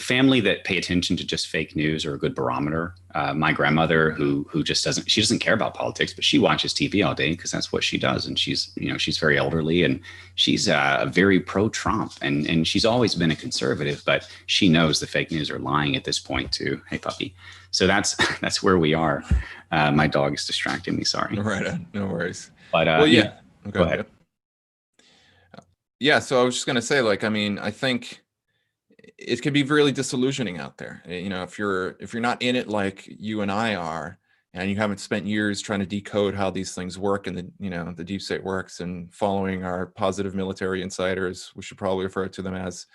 family that pay attention to just fake news are a good barometer. My grandmother, who just doesn't care about politics, but she watches TV all day because that's what she does. And she's very elderly and she's very pro-Trump and she's always been a conservative, but she knows the fake news are lying at this point too. Hey, puppy. So that's where we are. My dog is distracting me. Sorry. Right. No worries. But well, yeah. Go ahead. Yeah. So I was just going to say, I think it can be really disillusioning out there. If you're not in it like you and I are, and you haven't spent years trying to decode how these things work and the deep state works, and following our positive military insiders, we should probably refer to them as,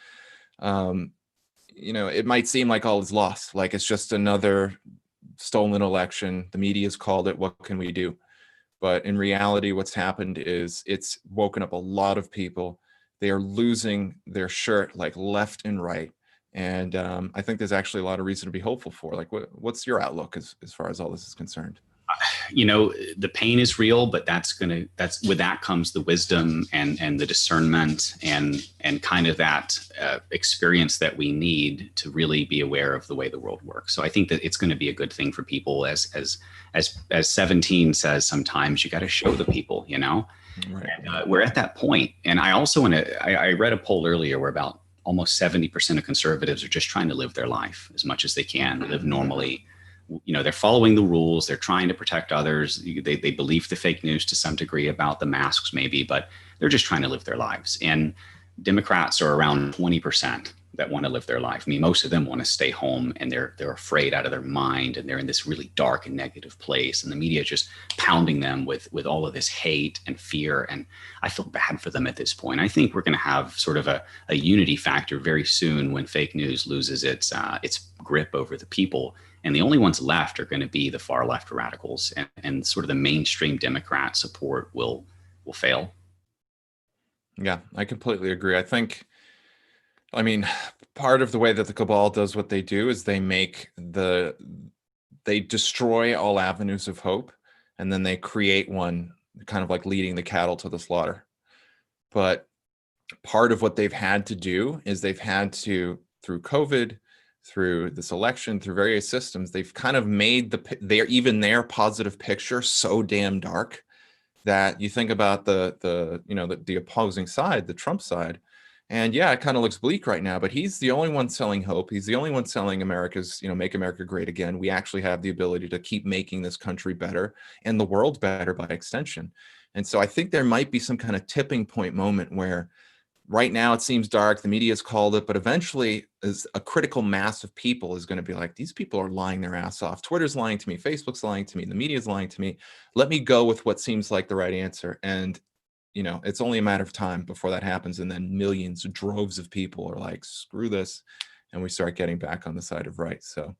it might seem like all is lost, like it's just another stolen election. The media's called it. What can we do? But in reality, what's happened is it's woken up a lot of people. They are losing their shirt like left and right. And I think there's actually a lot of reason to be hopeful for. Like, what's your outlook as far as all this is concerned? The pain is real, but with that comes the wisdom and the discernment and kind of that experience that we need to really be aware of the way the world works. So I think that it's going to be a good thing for people, as 17 says, sometimes you got to show the people, Right. And, we're at that point. And I also I read a poll earlier where about almost 70% of conservatives are just trying to live their life as much as they can, live normally. They're following the rules. They're trying to protect others. They believe the fake news to some degree about the masks, maybe, but they're just trying to live their lives. And Democrats are around 20% that want to live their life. I mean, most of them want to stay home, and they're afraid out of their mind, and they're in this really dark and negative place. And the media is just pounding them with all of this hate and fear. And I feel bad for them at this point. I think we're going to have sort of a unity factor very soon when fake news loses its grip over the people. And the only ones left are going to be the far left radicals, and sort of the mainstream Democrat support will fail. Yeah, I completely agree. I mean, part of the way that the cabal does what they do is they destroy all avenues of hope, and then they create one, kind of like leading the cattle to the slaughter. But part of what they've had to do is they've had to, through COVID, through this election, through various systems, they've kind of made their positive picture so damn dark that you think about the opposing side, the Trump side, and yeah, it kind of looks bleak right now, but he's the only one selling hope. He's the only one selling America's, make America great again. We actually have the ability to keep making this country better and the world better by extension. And so I think there might be some kind of tipping point moment where right now it seems dark, the media's called it, but eventually as a critical mass of people is going to be like, these people are lying their ass off. Twitter's lying to me, Facebook's lying to me, the media's lying to me. Let me go with what seems like the right answer. And it's only a matter of time before that happens. And then millions, droves of people are like, screw this. And we start getting back on the side of right. So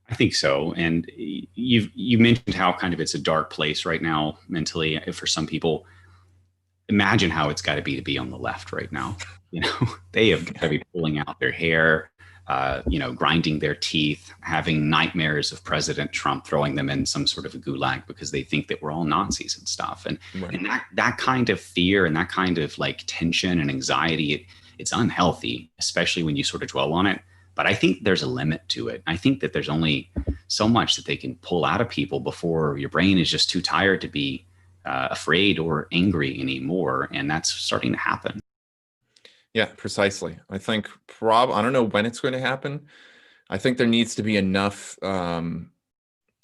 I think so. And you mentioned how kind of it's a dark place right now mentally for some people. Imagine how it's got to be on the left right now. They have got to be pulling out their hair, grinding their teeth, having nightmares of President Trump throwing them in some sort of a gulag because they think that we're all Nazis and stuff. And right. And that kind of fear and that kind of like tension and anxiety, it's unhealthy, especially when you sort of dwell on it. But I think there's a limit to it. I think that there's only so much that they can pull out of people before your brain is just too tired to be afraid or angry anymore. And that's starting to happen. Yeah, precisely. I think I don't know when it's going to happen. I think there needs to be enough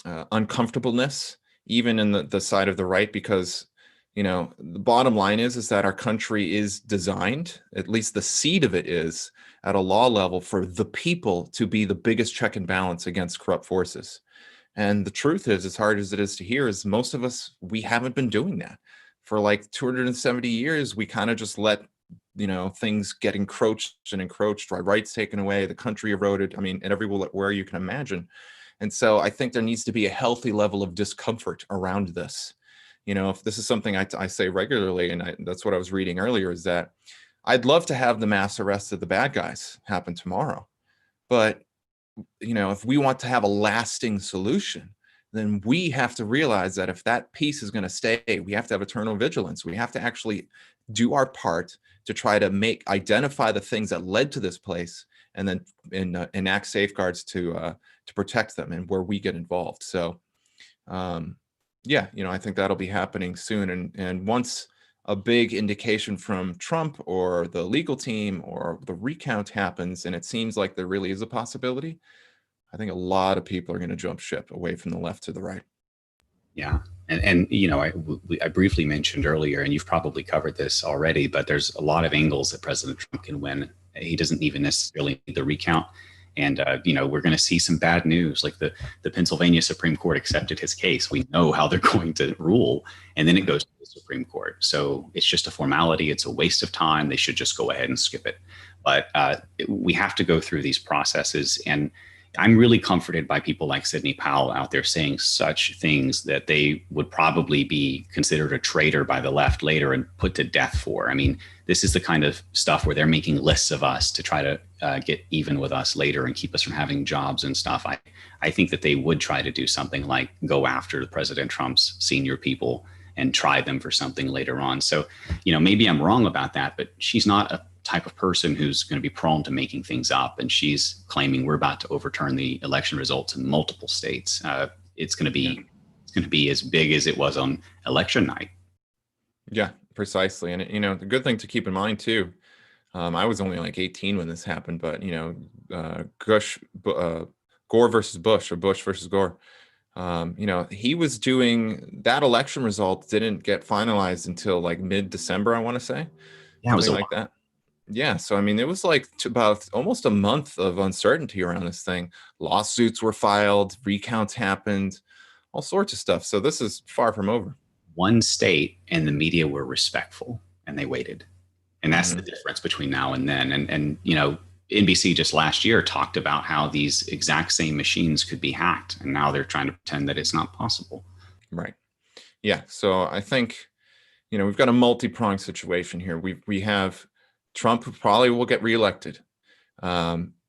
uncomfortableness, even in the side of the right, because, the bottom line is that our country is designed, at least the seed of it is, at a law level for the people to be the biggest check and balance against corrupt forces. And the truth is, as hard as it is to hear, is most of us, we haven't been doing that. For like 270 years, we kind of just let, things get encroached, our rights taken away, the country eroded. I mean, and everywhere you can imagine. And so I think there needs to be a healthy level of discomfort around this. If this is something I say regularly, and that's what I was reading earlier, is that I'd love to have the mass arrest of the bad guys happen tomorrow. But if we want to have a lasting solution, then we have to realize that if that peace is going to stay, we have to have eternal vigilance. We have to actually do our part to try to identify the things that led to this place, and then enact safeguards to protect them, and where we get involved. So, I think that'll be happening soon. And once a big indication from Trump or the legal team or the recount happens, and it seems like there really is a possibility, I think a lot of people are going to jump ship away from the left to the right. Yeah. And I briefly mentioned earlier, and you've probably covered this already, but there's a lot of angles that President Trump can win. He doesn't even necessarily need the recount. And we're going to see some bad news. Like the Pennsylvania Supreme Court accepted his case. We know how they're going to rule, and then it goes to the Supreme Court. So it's just a formality. It's a waste of time. They should just go ahead and skip it. But we have to go through these processes, and I'm really comforted by people like Sidney Powell out there saying such things that they would probably be considered a traitor by the left later and put to death for. I mean, this is the kind of stuff where they're making lists of us to try to get even with us later and keep us from having jobs and stuff. I think that they would try to do something like go after President Trump's senior people and try them for something later on. So, maybe I'm wrong about that, but she's not a type of person who's going to be prone to making things up. And she's claiming we're about to overturn the election results in multiple states. It's going to be as big as it was on election night. Yeah, precisely. And, the good thing to keep in mind too, I was only like 18 when this happened, but, Gore versus Bush, or Bush versus Gore, he was doing that. Election result didn't get finalized until like mid-December, I want to say. Yeah, it was like that. Yeah. So, it was like about almost a month of uncertainty around this thing. Lawsuits were filed, recounts happened, all sorts of stuff. So this is far from over. One state, and the media were respectful and they waited. And that's the difference between now and then. And NBC just last year talked about how these exact same machines could be hacked. And now they're trying to pretend that it's not possible. Right. Yeah. So I think, we've got a multi-pronged situation here. We have Trump, who probably will get reelected.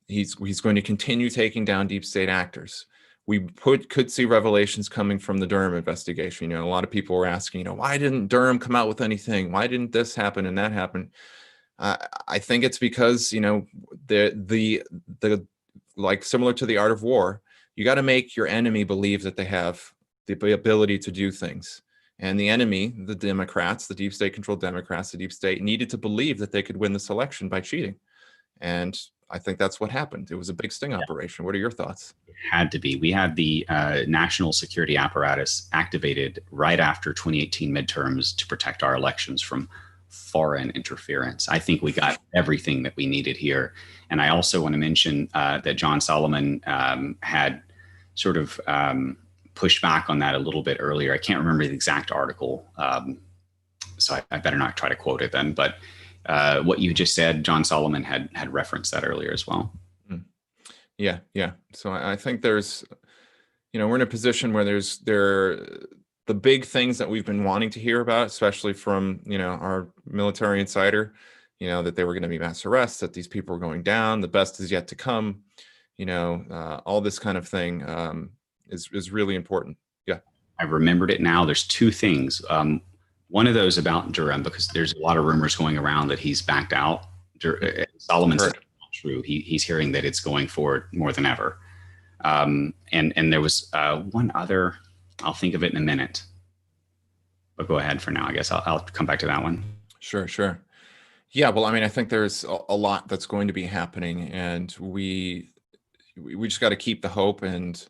He's going to continue taking down deep state actors. We could see revelations coming from the Durham investigation. A lot of people were asking, why didn't Durham come out with anything? Why didn't this happen and that happen? I think it's because, the like similar to the art of war, you got to make your enemy believe that they have the ability to do things. And the enemy, the Democrats, the deep state controlled Democrats, the deep state, needed to believe that they could win this election by cheating. And I think that's what happened. It was a big sting operation. What are your thoughts? It had to be. We had the national security apparatus activated right after 2018 midterms to protect our elections from foreign interference. I think we got everything that we needed here. And I also want to mention that John Solomon had sort of pushed back on that a little bit earlier. I can't remember the exact article, so I better not try to quote it then. But what you just said, John Solomon had referenced that earlier as well. Yeah. So I think there's, we're in a position where the big things that we've been wanting to hear about, especially from, our military insider, that they were going to be mass arrests, that these people were going down, the best is yet to come, all this kind of thing is really important. Yeah. I remembered it now. There's two things. One of those about Durham, because there's a lot of rumors going around that he's backed out. Solomon said it's not true. He's hearing that it's going forward more than ever. And there was one other, I'll think of it in a minute, but go ahead for now. I guess I'll come back to that one. Sure. Yeah. Well, I think there's a lot that's going to be happening, and we just got to keep the hope and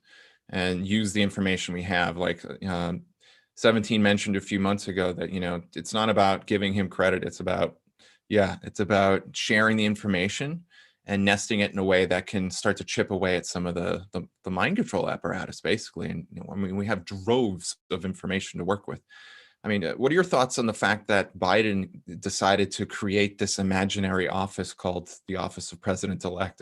use the information we have. Like 17 mentioned a few months ago that, it's not about giving him credit. It's about sharing the information and nesting it in a way that can start to chip away at some of the mind control apparatus, basically. And we have droves of information to work with. What are your thoughts on the fact that Biden decided to create this imaginary office called the Office of President-elect?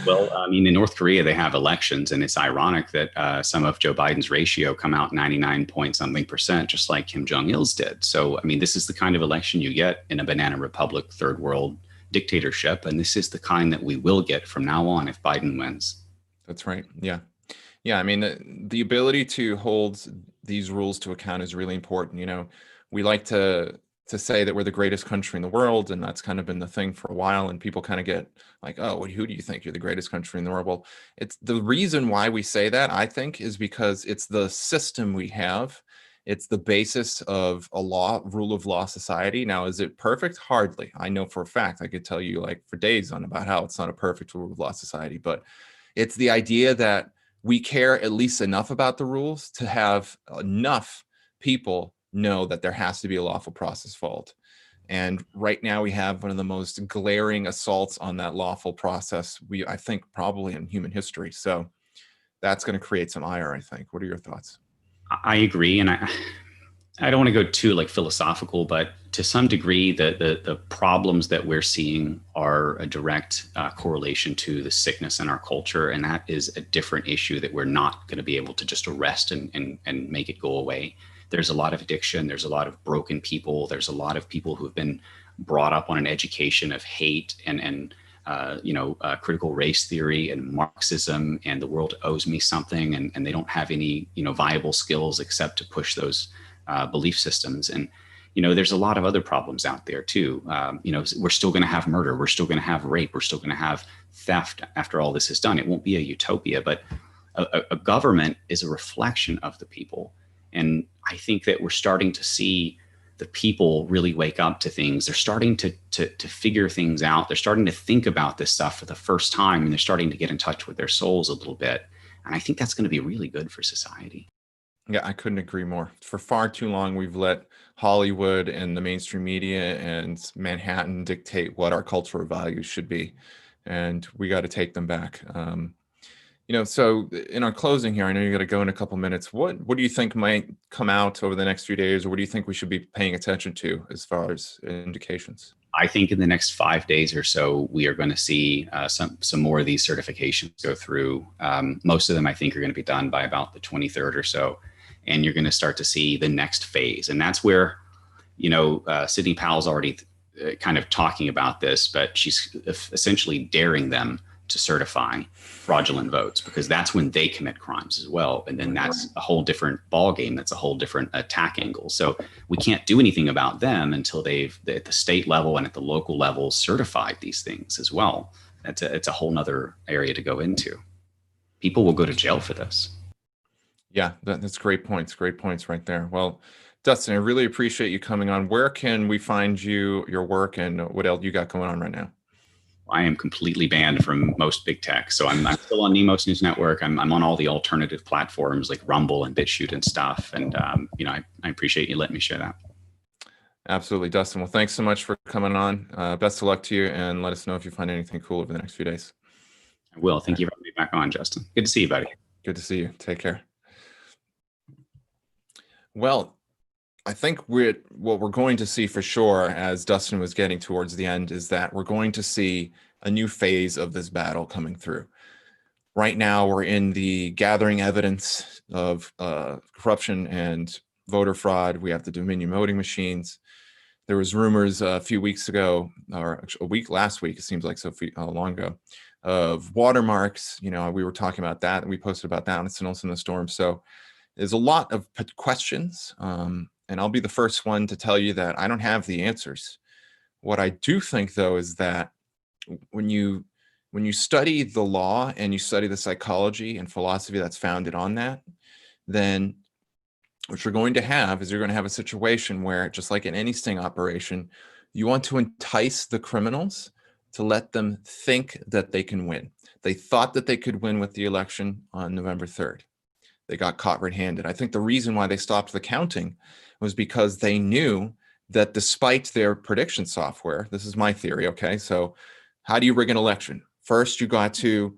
Well, in North Korea, they have elections, and it's ironic that some of Joe Biden's ratio come out 99 point something %, just like Kim Jong-il's did. So, this is the kind of election you get in a banana republic, third world dictatorship. And this is the kind that we will get from now on if Biden wins. That's right. Yeah. The ability to hold these rules to account is really important. We like to say that we're the greatest country in the world, and that's kind of been the thing for a while. And people kind of get like, oh, who do you think you're the greatest country in the world? Well, it's the reason why we say that, I think, is because it's the system we have. It's the basis of a rule of law society. Now, is it perfect? Hardly. I know for a fact, I could tell you like for days on about how it's not a perfect rule of law society, but it's the idea that we care at least enough about the rules to have enough people know that there has to be a lawful process followed. And right now we have one of the most glaring assaults on that lawful process, I think, probably in human history. So that's going to create some ire, I think. What are your thoughts? I agree, and I don't want to go too like philosophical, but to some degree, the problems that we're seeing are a direct correlation to the sickness in our culture, and that is a different issue that we're not going to be able to just arrest and make it go away. There's a lot of addiction. There's a lot of broken people. There's a lot of people who have been brought up on an education of hate and critical race theory and Marxism, and the world owes me something, and they don't have any viable skills except to push those belief systems. And there's a lot of other problems out there too. We're still going to have murder. We're still going to have rape. We're still going to have theft after all this is done. It won't be a utopia, but a government is a reflection of the people. And I think that we're starting to see the people really wake up to things. They're starting to figure things out. They're starting to think about this stuff for the first time, and they're starting to get in touch with their souls a little bit. And I think that's going to be really good for society. Yeah, I couldn't agree more. For far too long, we've let Hollywood and the mainstream media and Manhattan dictate what our cultural values should be, and we got to take them back. So in our closing here, I know you got to go in a couple minutes. What do you think might come out over the next few days, or what do you think we should be paying attention to as far as indications? I think in the next 5 days or so, we are going to see some more of these certifications go through. Most of them, I think, are going to be done by about the 23rd or so. And you're going to start to see the next phase. And that's where, Sidney Powell's already kind of talking about this, but she's essentially daring them to certify fraudulent votes, because that's when they commit crimes as well. And then that's a whole different ballgame. That's a whole different attack angle. So we can't do anything about them until they've, at the state level and at the local level, certified these things as well. It's a whole nother area to go into. People will go to jail for this. Yeah, that's great points. Great points right there. Well, Dustin, I really appreciate you coming on. Where can we find your work, and what else you got going on right now? I am completely banned from most big tech. So I'm still on Nemos News Network. I'm on all the alternative platforms like Rumble and BitChute and stuff. And, I appreciate you letting me share that. Absolutely, Dustin. Well, thanks so much for coming on. Best of luck to you, and let us know if you find anything cool over the next few days. I will. Thank you for having me back on, Justin. Good to see you, buddy. Good to see you. Take care. Well, I think what we're going to see for sure, as Dustin was getting towards the end, is that we're going to see a new phase of this battle coming through. Right now, we're in the gathering evidence of corruption and voter fraud. We have the Dominion voting machines. There was rumors a few weeks ago, or last week, it seems like so long ago, of watermarks. We were talking about that, and we posted about that on Signals in the Storm. So there's a lot of questions. And I'll be the first one to tell you that I don't have the answers. What I do think, though, is that when you study the law and you study the psychology and philosophy that's founded on that, then what you're going to have is you're going to have a situation where, just like in any sting operation, you want to entice the criminals to let them think that they can win. They thought that they could win with the election on November 3rd. They got caught red-handed. I think the reason why they stopped the counting was because they knew that despite their prediction software, this is my theory, okay? So how do you rig an election? First, you got to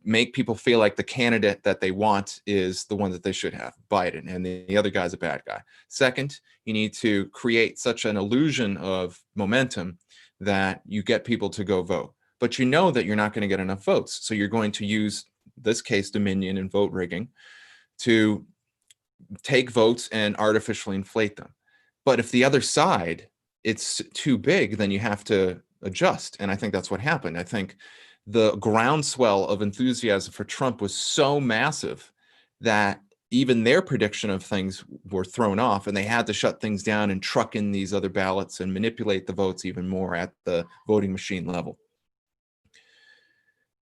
make people feel like the candidate that they want is the one that they should have, Biden, and the other guy's a bad guy. Second, you need to create such an illusion of momentum that you get people to go vote. But you know that you're not going to get enough votes. So you're going to use, this case, Dominion and vote rigging to take votes and artificially inflate them. But if the other side, it's too big, then you have to adjust. And I think that's what happened. I think the groundswell of enthusiasm for Trump was so massive that even their prediction of things were thrown off, and they had to shut things down and truck in these other ballots and manipulate the votes even more at the voting machine level.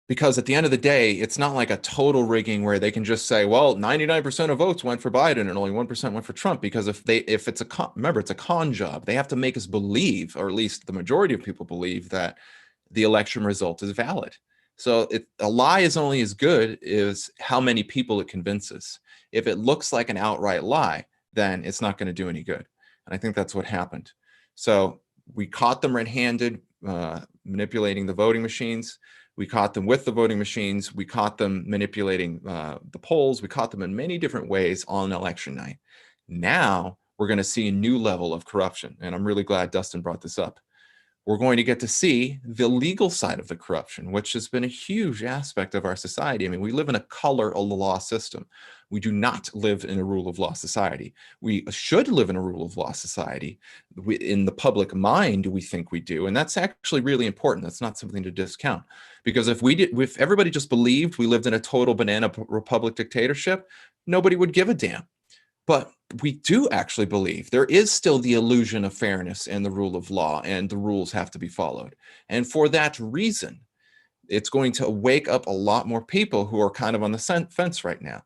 Because at the end of the day, it's not like a total rigging where they can just say, well, 99% of votes went for Biden and only 1% went for Trump. Because if it's remember, it's a con job. They have to make us believe, or at least the majority of people believe, that the election result is valid. So a lie is only as good as how many people it convinces. If it looks like an outright lie, then it's not going to do any good. And I think that's what happened. So We caught them red-handed manipulating the voting machines. We caught them with the voting machines. We caught them manipulating the polls. We caught them in many different ways on election night. Now we're going to see a new level of corruption. And I'm really glad Dustin brought this up. We're going to get to see the legal side of the corruption, which has been a huge aspect of our society. I mean, we live in a color of the law system. We do not live in a rule of law society. We should live in a rule of law society. In the public mind, we think we do. And that's actually really important. That's not something to discount. Because if everybody just believed we lived in a total banana republic dictatorship, nobody would give a damn. But we do actually believe there is still the illusion of fairness and the rule of law, and the rules have to be followed. And for that reason, it's going to wake up a lot more people who are kind of on the fence right now.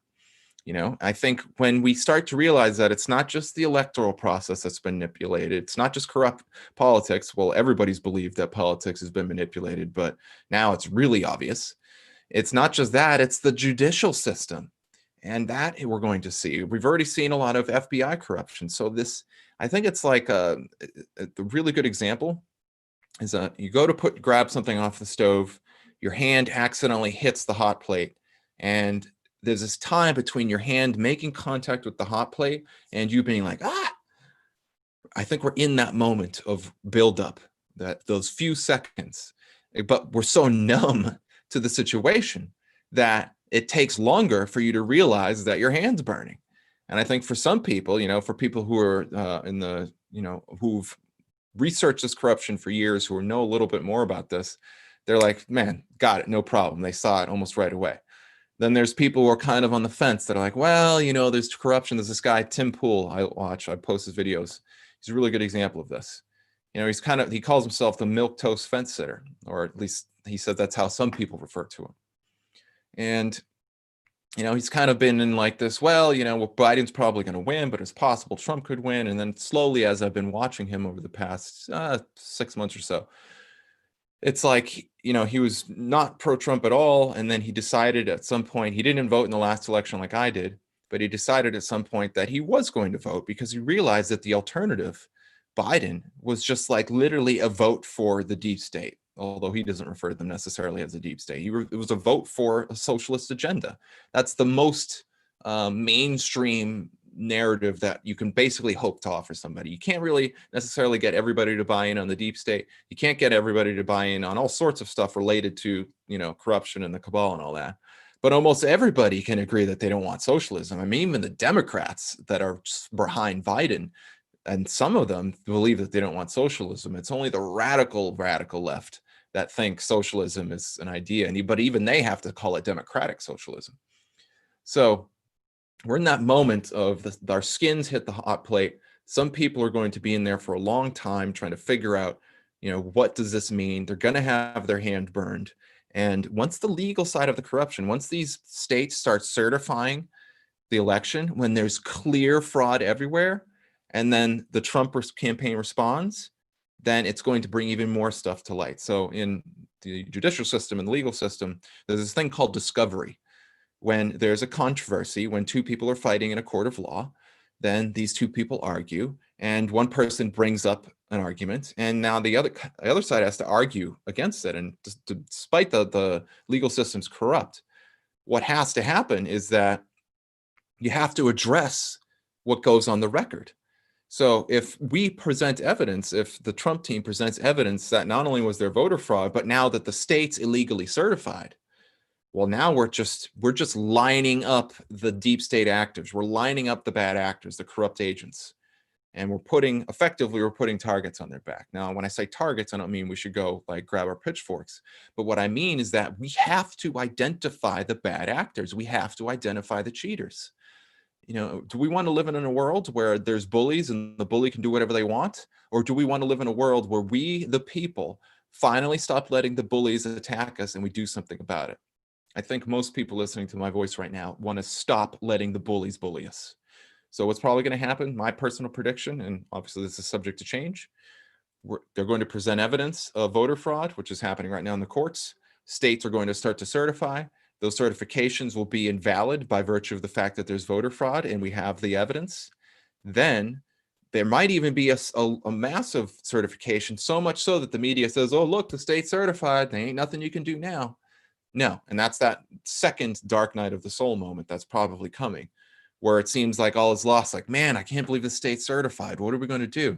I think when we start to realize that it's not just the electoral process that's been manipulated, it's not just corrupt politics. Well, everybody's believed that politics has been manipulated, but now it's really obvious. It's not just that, it's the judicial system. And that we're going to see. We've already seen a lot of FBI corruption. So I think it's like a really good example is you go to grab something off the stove, your hand accidentally hits the hot plate, and there's this time between your hand making contact with the hot plate and you being like, ah. I think we're in that moment of buildup, those few seconds, but we're so numb to the situation that it takes longer for you to realize that your hand's burning. And I think for some people, for people who are who've researched this corruption for years, who know a little bit more about this, they're like, man, got it, no problem. They saw it almost right away. Then there's people who are kind of on the fence that are like, well, there's corruption. There's this guy, Tim Pool, I post his videos. He's a really good example of this. He calls himself the milquetoast fence sitter, or at least he said that's how some people refer to him. And, he's kind of been in like this, well, Biden's probably going to win, but it's possible Trump could win. And then slowly, as I've been watching him over the past 6 months or so, it's like, he was not pro-Trump at all. And then he decided at some point, he didn't vote in the last election like I did, but he decided at some point that he was going to vote because he realized that the alternative, Biden, was just like literally a vote for the deep state. Although he doesn't refer to them necessarily as a deep state. It was a vote for a socialist agenda. That's the most mainstream narrative that you can basically hope to offer somebody. You can't really necessarily get everybody to buy in on the deep state. You can't get everybody to buy in on all sorts of stuff related to, corruption and the cabal and all that. But almost everybody can agree that they don't want socialism. I mean, even the Democrats that are behind Biden, and some of them believe that they don't want socialism. It's only the radical left that think socialism is an idea. But even they have to call it democratic socialism. So we're in that moment of our skins hit the hot plate. Some people are going to be in there for a long time trying to figure out, what does this mean? They're going to have their hand burned. And once the legal side of the corruption, once these states start certifying the election, when there's clear fraud everywhere, and then the Trump campaign responds, then it's going to bring even more stuff to light. So in the judicial system and the legal system, there's this thing called discovery. When there's a controversy, when two people are fighting in a court of law, then these two people argue, and one person brings up an argument, and now the other side has to argue against it. And despite the legal system's corrupt, what has to happen is that you have to address what goes on the record. So if we present evidence, if the Trump team presents evidence that not only was there voter fraud, but now that the state's illegally certified, well, now we're just lining up the deep state actors. We're lining up the bad actors, the corrupt agents, and we're putting targets on their back. Now, when I say targets, I don't mean we should go like grab our pitchforks, but what I mean is that we have to identify the bad actors. We have to identify the cheaters. Do we want to live in a world where there's bullies and the bully can do whatever they want? Or do we want to live in a world where we, the people, finally stop letting the bullies attack us and we do something about it? I think most people listening to my voice right now want to stop letting the bullies bully us. So what's probably going to happen, my personal prediction, and obviously this is subject to change, they're going to present evidence of voter fraud, which is happening right now in the courts. States are going to start to certify. Those certifications will be invalid by virtue of the fact that there's voter fraud and we have the evidence. Then there might even be a massive certification, so much so that the media says, oh, look, the state's certified. There ain't nothing you can do now. No, and that's that second dark night of the soul moment that's probably coming, where it seems like all is lost. Like, man, I can't believe the state's certified. What are we going to do?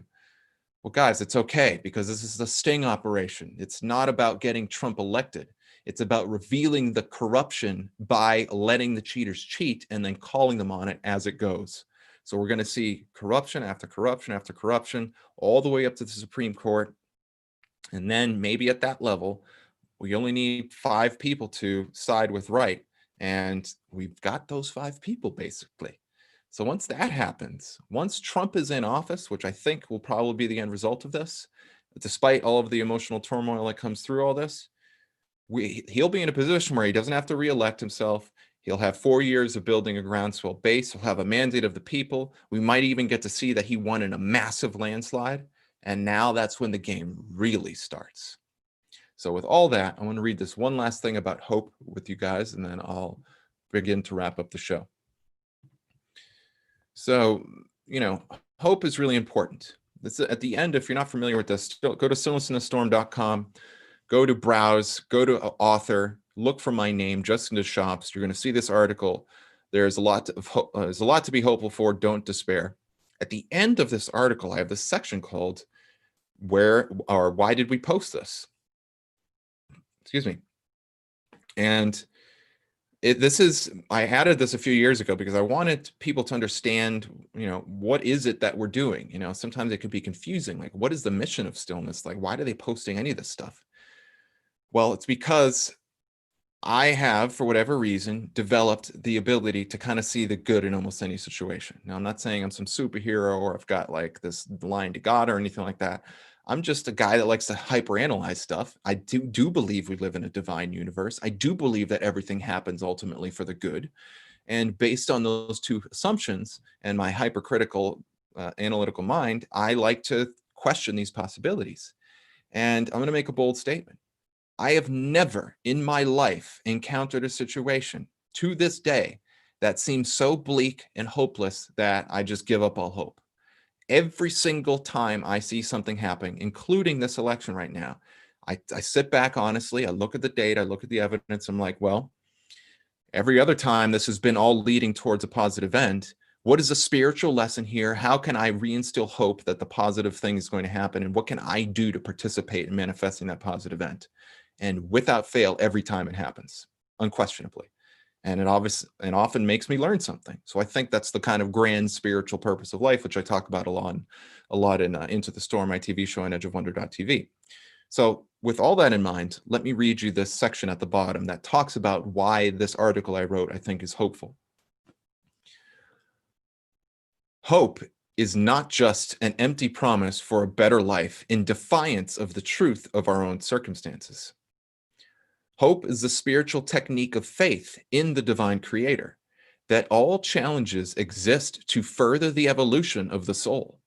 Well, guys, it's okay, because this is a sting operation. It's not about getting Trump elected. It's about revealing the corruption by letting the cheaters cheat and then calling them on it as it goes. So we're going to see corruption after corruption after corruption, all the way up to the Supreme Court. And then maybe at that level, we only need 5 people to side with right. And we've got those 5 people, basically. So once that happens, once Trump is in office, which I think will probably be the end result of this, despite all of the emotional turmoil that comes through all this, he'll be in a position where he doesn't have to reelect himself. He'll have 4 years of building a groundswell base. He'll have a mandate of the people. We might even get to see that he won in a massive landslide. And now that's when the game really starts. So with all that, I want to read this one last thing about hope with you guys, and then I'll begin to wrap up the show. So, hope is really important. This, at the end, if you're not familiar with this, go to stillnessinthestorm.com, go to browse, go to author, look for my name, Justin DeShops. You're going to see this article. There's a lot to be hopeful for. Don't despair. At the end of this article, I have this section called why did we post this? Excuse me. And I added this a few years ago because I wanted people to understand, what is it that we're doing? Sometimes it could be confusing. Like, what is the mission of Stillness? Like, why are they posting any of this stuff? Well, it's because I have, for whatever reason, developed the ability to kind of see the good in almost any situation. Now, I'm not saying I'm some superhero or I've got like this line to God or anything like that. I'm just a guy that likes to hyperanalyze stuff. I do believe we live in a divine universe. I do believe that everything happens ultimately for the good. And based on those 2 assumptions and my hypercritical analytical mind, I like to question these possibilities. And I'm going to make a bold statement. I have never in my life encountered a situation to this day that seems so bleak and hopeless that I just give up all hope. Every single time I see something happening, including this election right now, I sit back honestly, I look at the data, I look at the evidence, I'm like, well, every other time this has been all leading towards a positive end. What is the spiritual lesson here? How can I reinstill hope that the positive thing is going to happen? And what can I do to participate in manifesting that positive end? And without fail, every time it happens, unquestionably. And it often makes me learn something. So I think that's the kind of grand spiritual purpose of life, which I talk about a lot in Into the Storm, my TV show on edgeofwonder.tv. So with all that in mind, let me read you this section at the bottom that talks about why this article I wrote, I think, is hopeful. Hope is not just an empty promise for a better life in defiance of the truth of our own circumstances. Hope is the spiritual technique of faith in the divine creator, that all challenges exist to further the evolution of the soul.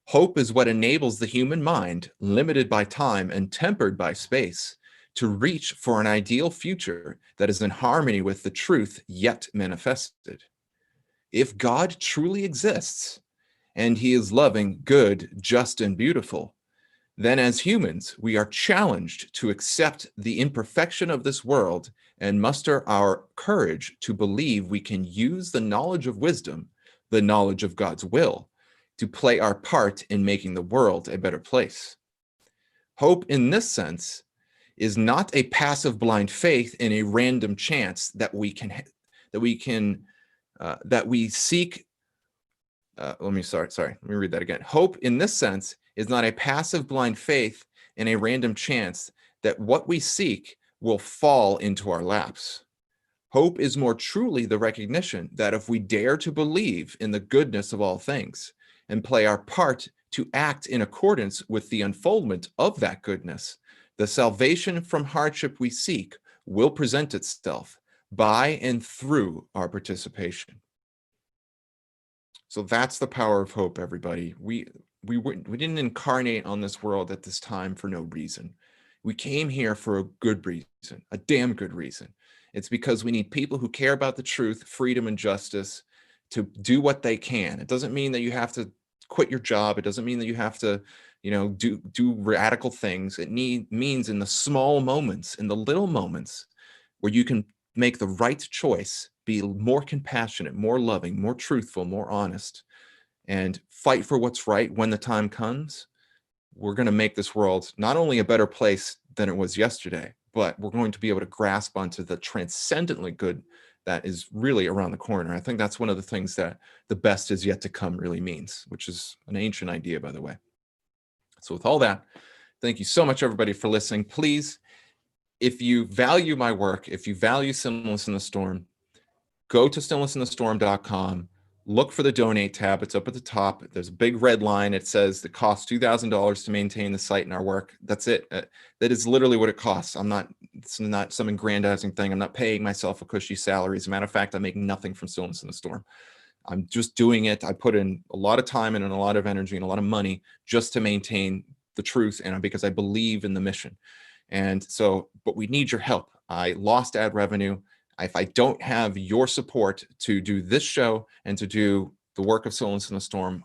Hope is what enables the human mind, limited by time and tempered by space, to reach for an ideal future that is in harmony with the truth yet manifested. If God truly exists, and he is loving, good, just, and beautiful, then as humans, we are challenged to accept the imperfection of this world and muster our courage to believe we can use the knowledge of wisdom, the knowledge of God's will, to play our part in making the world a better place. Hope in this sense is not a passive blind faith in a random chance that we seek. Let me read that again. Hope in this sense is not a passive blind faith in a random chance that what we seek will fall into our laps. Hope is more truly the recognition that if we dare to believe in the goodness of all things and play our part to act in accordance with the unfoldment of that goodness, the salvation from hardship we seek will present itself by and through our participation. So that's the power of hope, everybody. We didn't incarnate on this world at this time for no reason. We came here for a good reason, a damn good reason. It's because we need people who care about the truth, freedom, and justice to do what they can. It doesn't mean that you have to quit your job. It doesn't mean that you have to, do radical things. It means in the small moments, in the little moments where you can make the right choice, be more compassionate, more loving, more truthful, more honest, and fight for what's right when the time comes. We're going to make this world not only a better place than it was yesterday, but we're going to be able to grasp onto the transcendently good that is really around the corner. I think that's one of the things that the best is yet to come really means, which is an ancient idea, by the way. So with all that, thank you so much, everybody, for listening. Please, if you value my work, if you value Stillness in the Storm, go to stillnessinthestorm.com. Look for the donate tab. It's up at the top. There's a big red line. It says it costs $2,000 to maintain the site and our work. That's it. That is literally what it costs. It's not some aggrandizing thing. I'm not paying myself a cushy salary. As a matter of fact, I make nothing from Stillness in the Storm. I'm just doing it. I put in a lot of time and a lot of energy and a lot of money just to maintain the truth, and because I believe in the mission. And so, but we need your help. I lost ad revenue. If I don't have your support to do this show and to do the work of Stillness in the Storm,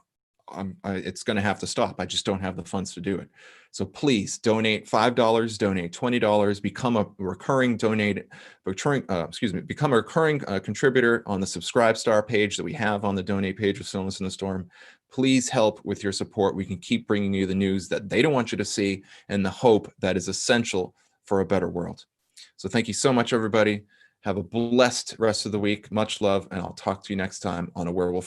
it's going to have to stop. I just don't have the funds to do it. So please donate $5, donate $20, become a recurring become a recurring contributor on the Subscribe Star page that we have on the donate page of Stillness in the Storm. Please help with your support. We can keep bringing you the news that they don't want you to see and the hope that is essential for a better world. So thank you so much, everybody. Have a blessed rest of the week. Much love, and I'll talk to you next time on Awarewolf.